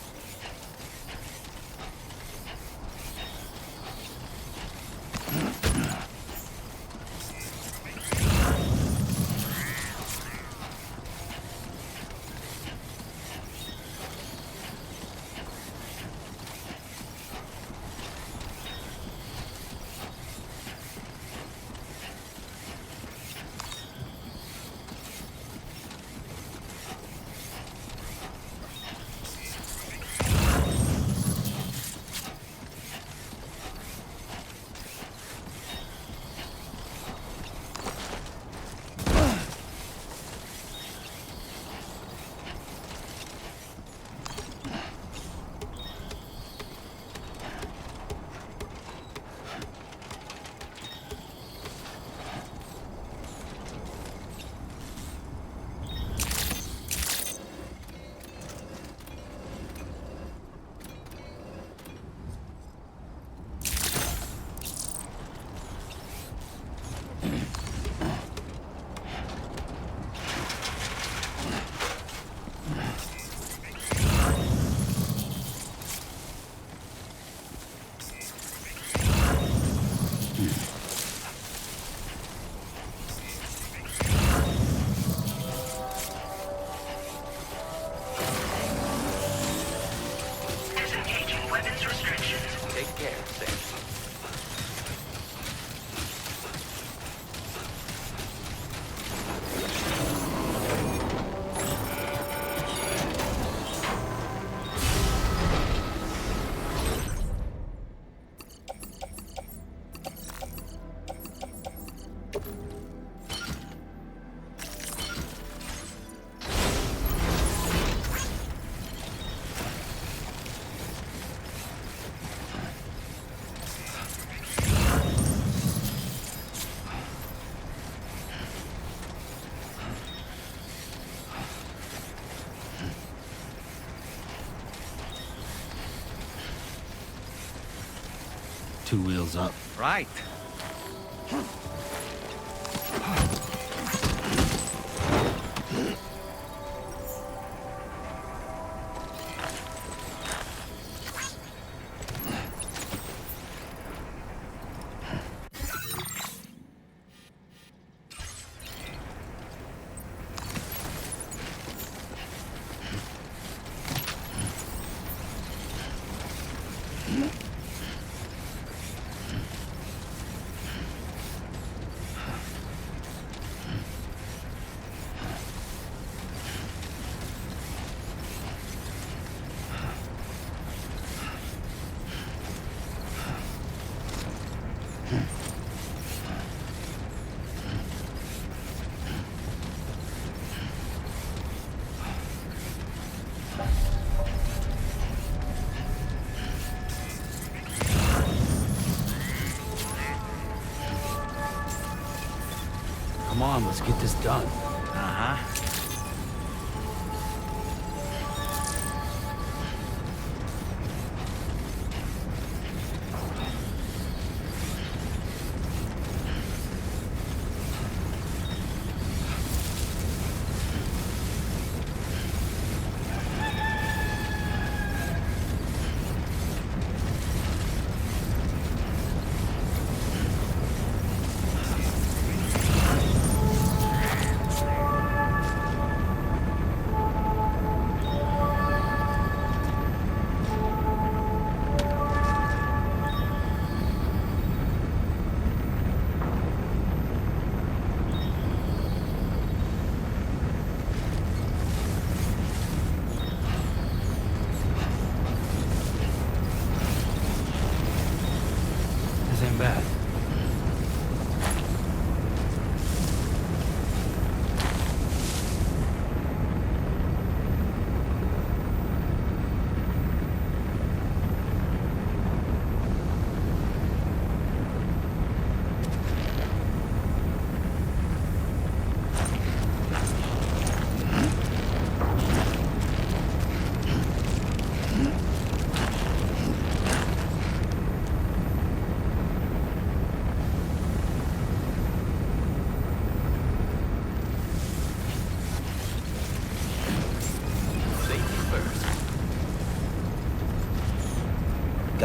Speaker 8: Two wheels up.
Speaker 11: Right.
Speaker 8: Come on, let's get this done.
Speaker 11: Uh-huh.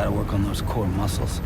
Speaker 8: Gotta work on those core muscles.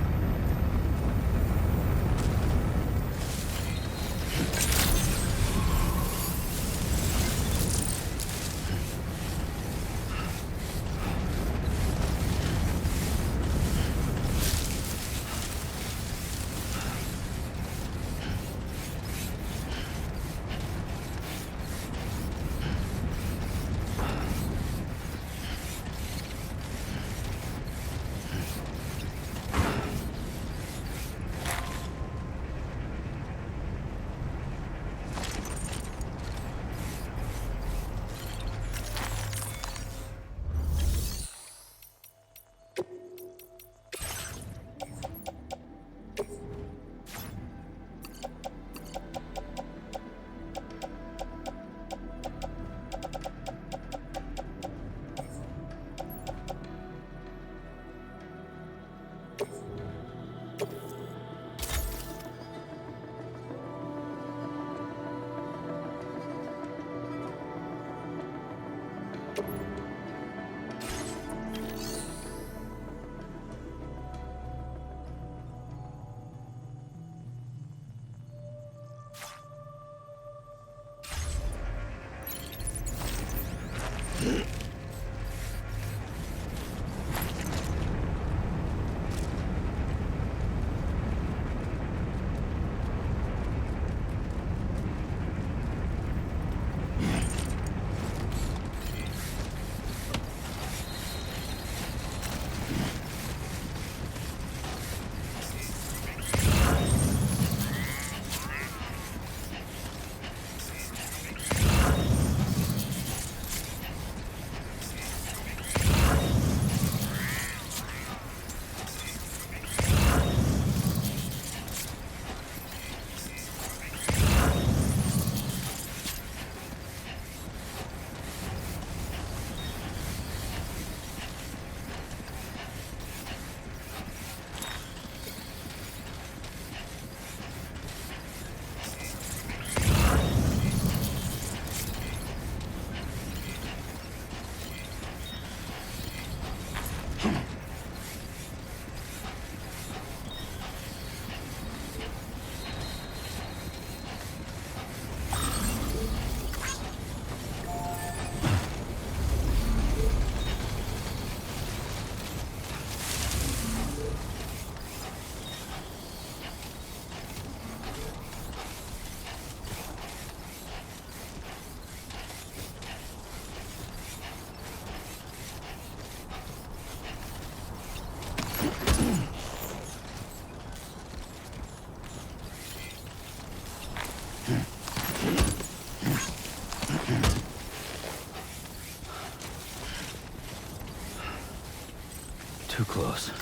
Speaker 8: Too close.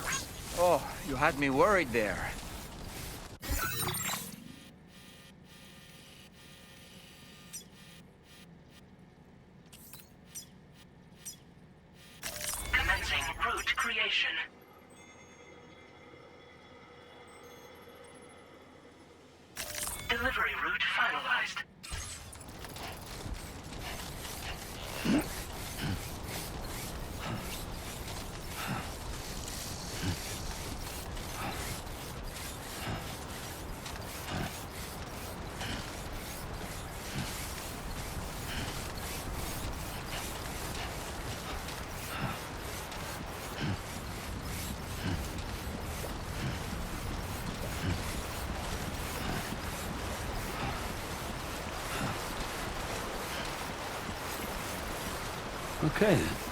Speaker 11: Oh, you had me worried there.
Speaker 15: Commencing route creation. Delivery route finalized.
Speaker 8: Okay then.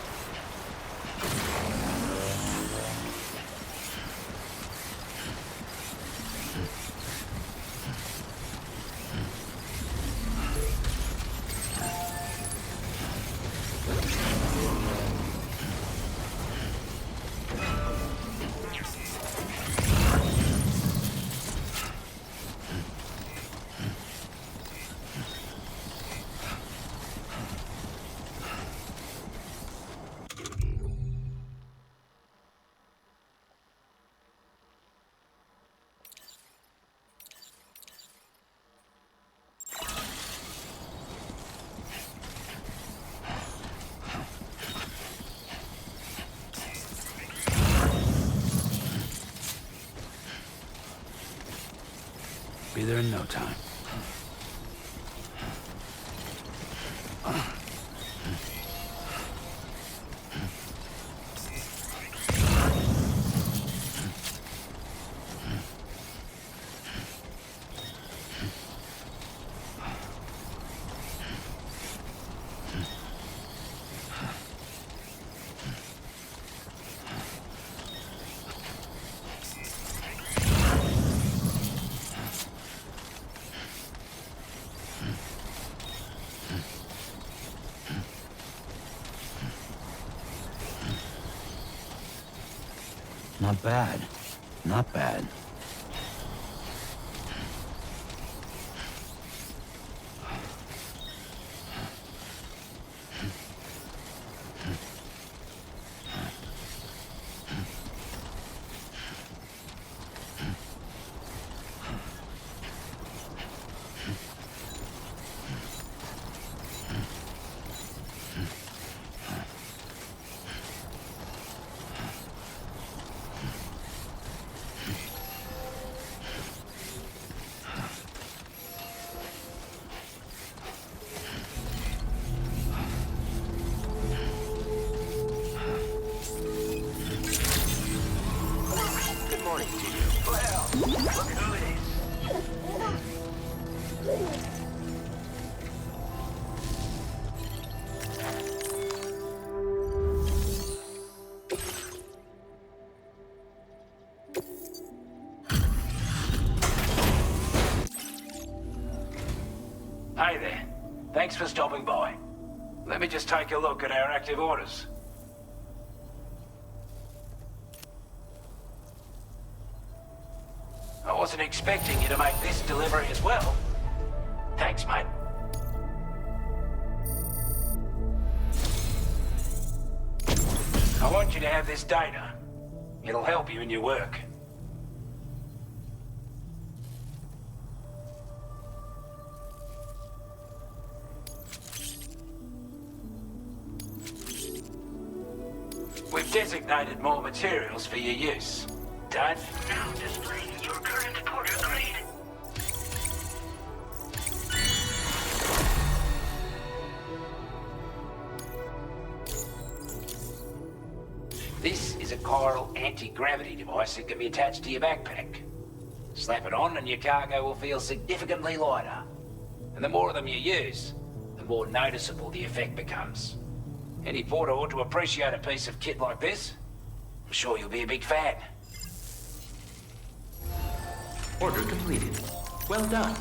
Speaker 8: be there in no time. Not bad. Not bad.
Speaker 4: Good morning to you. Well, look who it is. Hey there. Thanks for stopping by. Let me just take a look at our active orders. I wasn't expecting you to make this delivery as well. Thanks, mate. I want you to have this data. It'll help you in your work. We've designated more materials for your use. Done?
Speaker 15: Now displaying your current porter grade.
Speaker 4: This is a chiral anti-gravity device that can be attached to your backpack. Slap it on and your cargo will feel significantly lighter. And the more of them you use, the more noticeable the effect becomes. Any porter ought to appreciate a piece of kit like this. I'm sure you'll be a big fan.
Speaker 6: Order completed. Well done.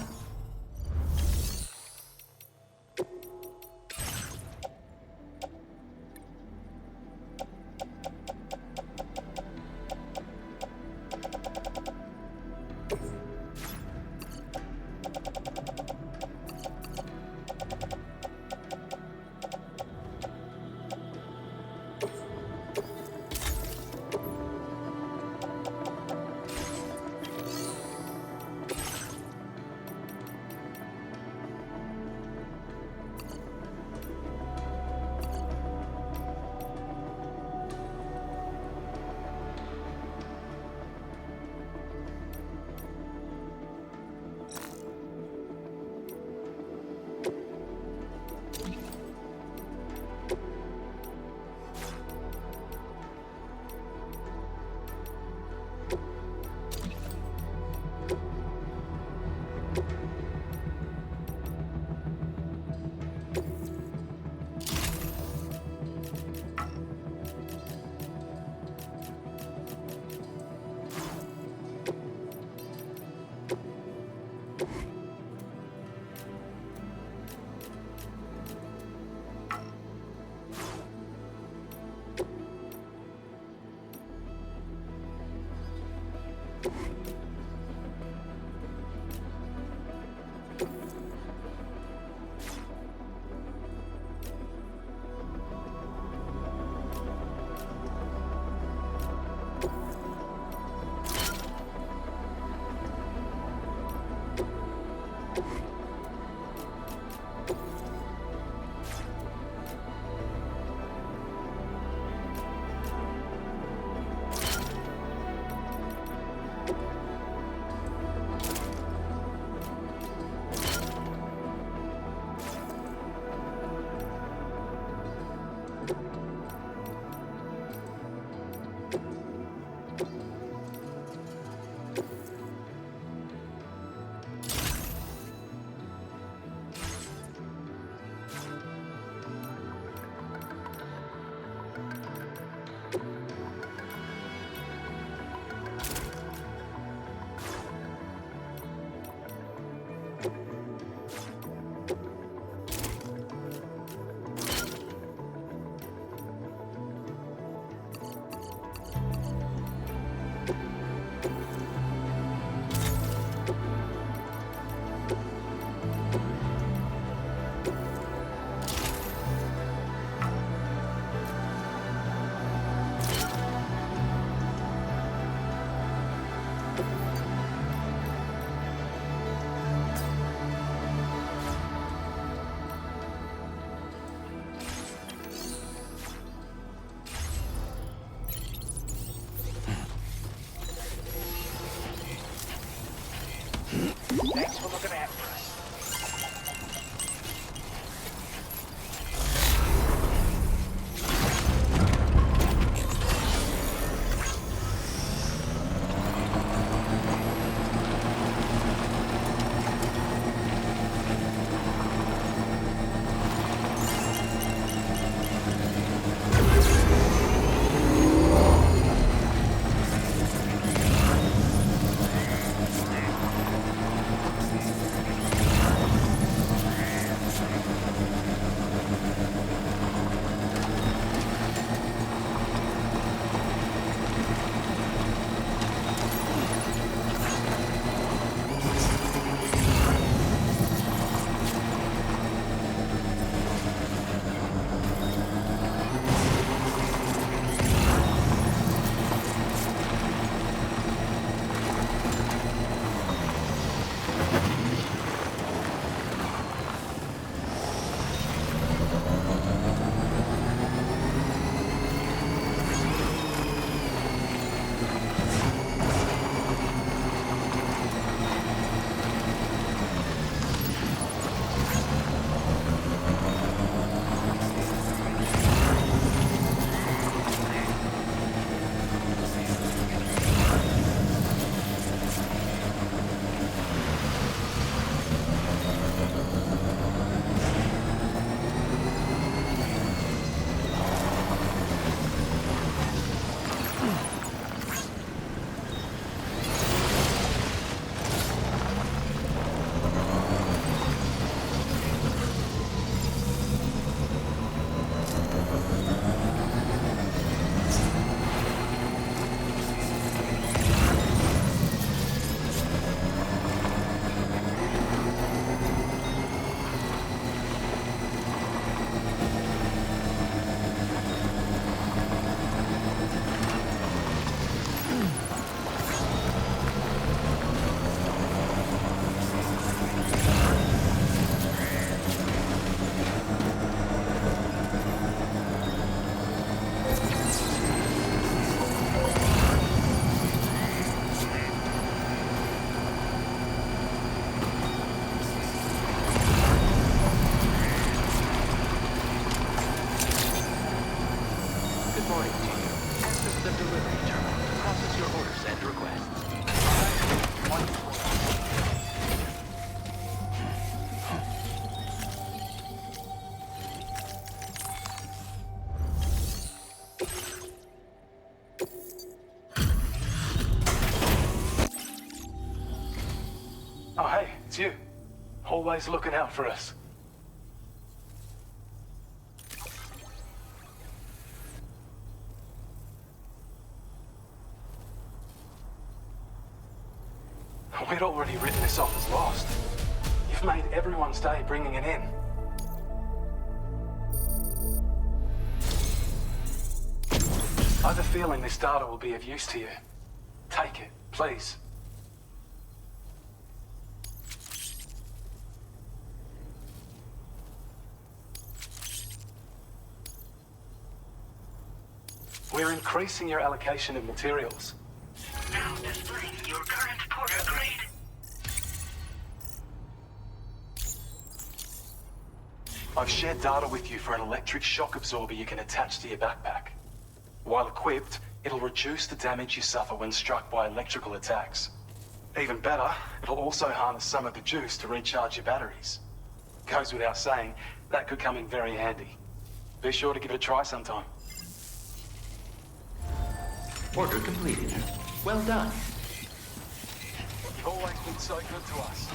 Speaker 6: reporting to you. Access the delivery terminal to process your orders and requests.
Speaker 18: Oh, hey, it's you. Always looking out for us. We'd already written this off as lost. You've made everyone's day bringing it in. I have a feeling this data will be of use to you. Take it, please. We're increasing your allocation of materials.
Speaker 15: Now displaying your current porter grade.
Speaker 18: I've shared data with you for an electric shock absorber you can attach to your backpack. While equipped, it'll reduce the damage you suffer when struck by electrical attacks. Even better, it'll also harness some of the juice to recharge your batteries. Goes without saying, that could come in very handy. Be sure to give it a try sometime.
Speaker 6: Order completed. Well done.
Speaker 18: You've always been so good to us.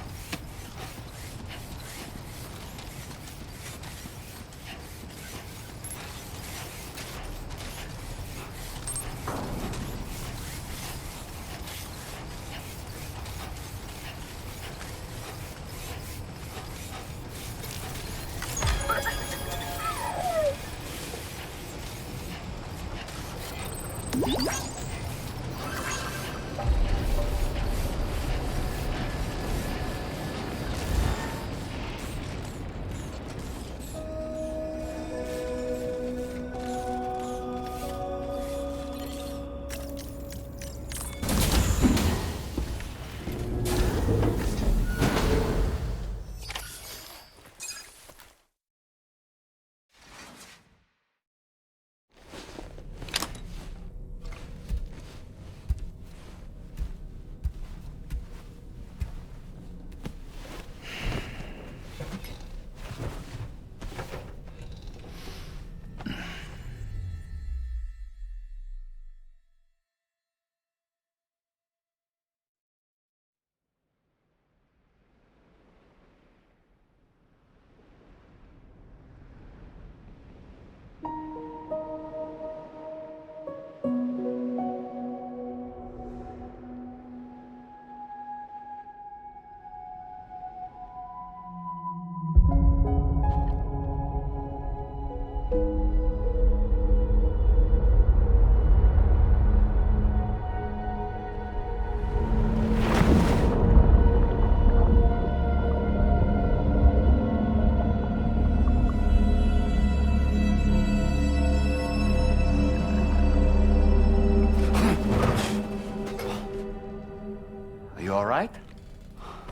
Speaker 11: Are you all right?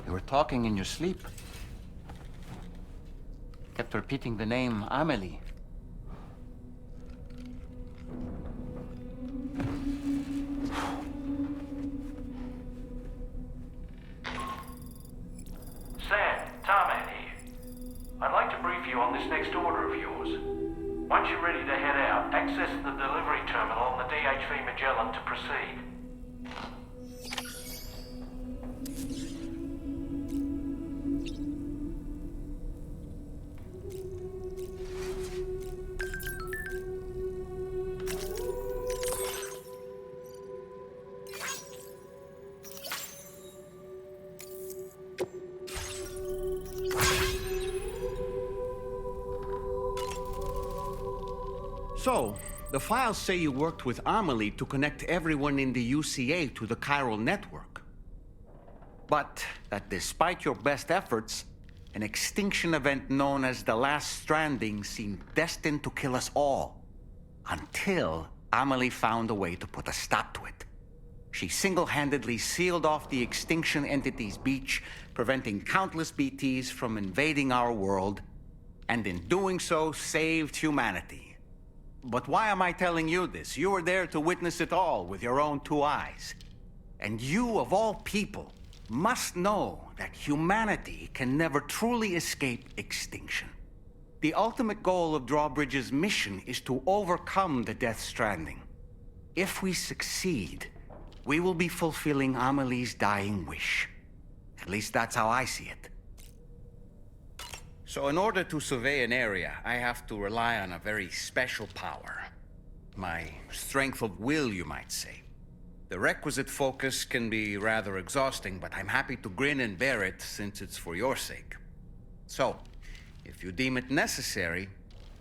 Speaker 11: You were talking in your sleep. Kept repeating the name Amelie.
Speaker 19: Sam, Tarman here. I'd like to brief you on this next order of yours. Once you're ready to head out, access the delivery terminal on the DHV Magellan to proceed.
Speaker 11: So, the files say you worked with Amelie to connect everyone in the UCA to the chiral network. But that despite your best efforts, an extinction event known as the Last Stranding seemed destined to kill us all. Until Amelie found a way to put a stop to it. She single-handedly sealed off the extinction entity's beach, preventing countless BTs from invading our world, and in doing so saved humanity. But why am I telling you this? You were there to witness it all with your own two eyes. And you, of all people, must know that humanity can never truly escape extinction. The ultimate goal of Drawbridge's mission is to overcome the Death Stranding. If we succeed, we will be fulfilling Amelie's dying wish. At least that's how I see it. So in order to survey an area, I have to rely on a very special power. My strength of will, you might say. The requisite focus can be rather exhausting, but I'm happy to grin and bear it since it's for your sake. So, if you deem it necessary,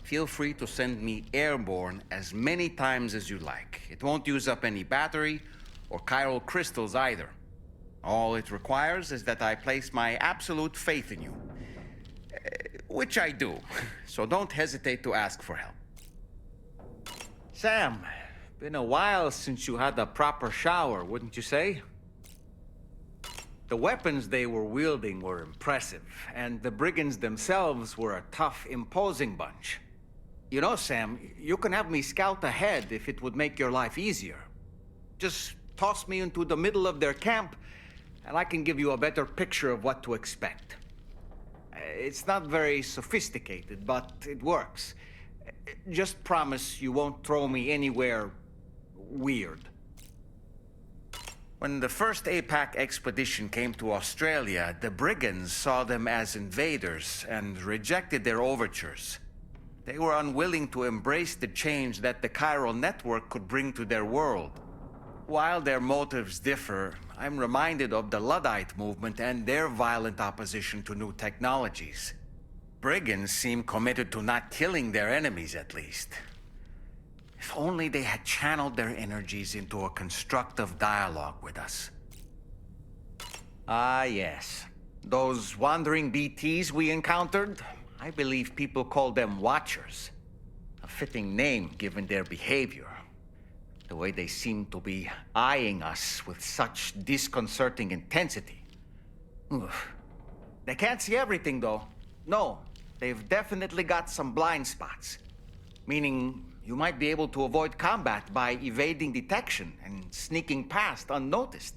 Speaker 11: feel free to send me airborne as many times as you like. It won't use up any battery or chiral crystals either. All it requires is that I place my absolute faith in you. Which I do, so don't hesitate to ask for help. Sam, been a while since you had a proper shower, wouldn't you say? The weapons they were wielding were impressive, and the brigands themselves were a tough, imposing bunch. You know, Sam, you can have me scout ahead if it would make your life easier. Just toss me into the middle of their camp, and I can give you a better picture of what to expect. It's not very sophisticated, but it works. Just promise you won't throw me anywhere weird. When the first APAC expedition came to Australia, the brigands saw them as invaders and rejected their overtures. They were unwilling to embrace the change that the chiral network could bring to their world. While their motives differ, I'm reminded of the Luddite movement and their violent opposition to new technologies. Brigands seem committed to not killing their enemies, at least. If only they had channeled their energies into a constructive dialogue with us. Ah, yes. Those wandering BTs we encountered, I believe people call them Watchers. A fitting name given their behavior. The way they seem to be eyeing us with such disconcerting intensity. Oof. They can't see everything, though. No, they've definitely got some blind spots. Meaning, you might be able to avoid combat by evading detection and sneaking past unnoticed.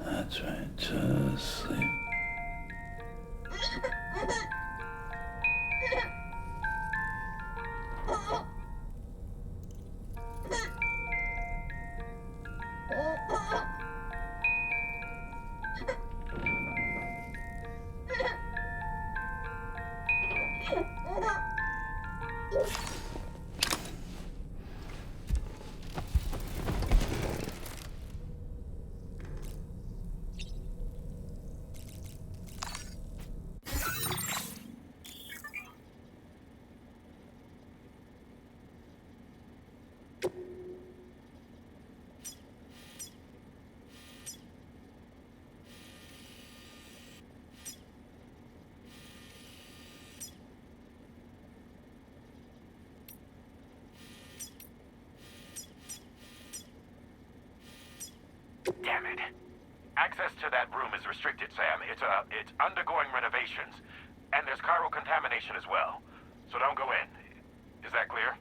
Speaker 8: That's right, just sleep.
Speaker 19: Damn it. Access to that room is restricted, Sam. It's undergoing renovations, and there's chiral contamination as well. So don't go in. Is that clear?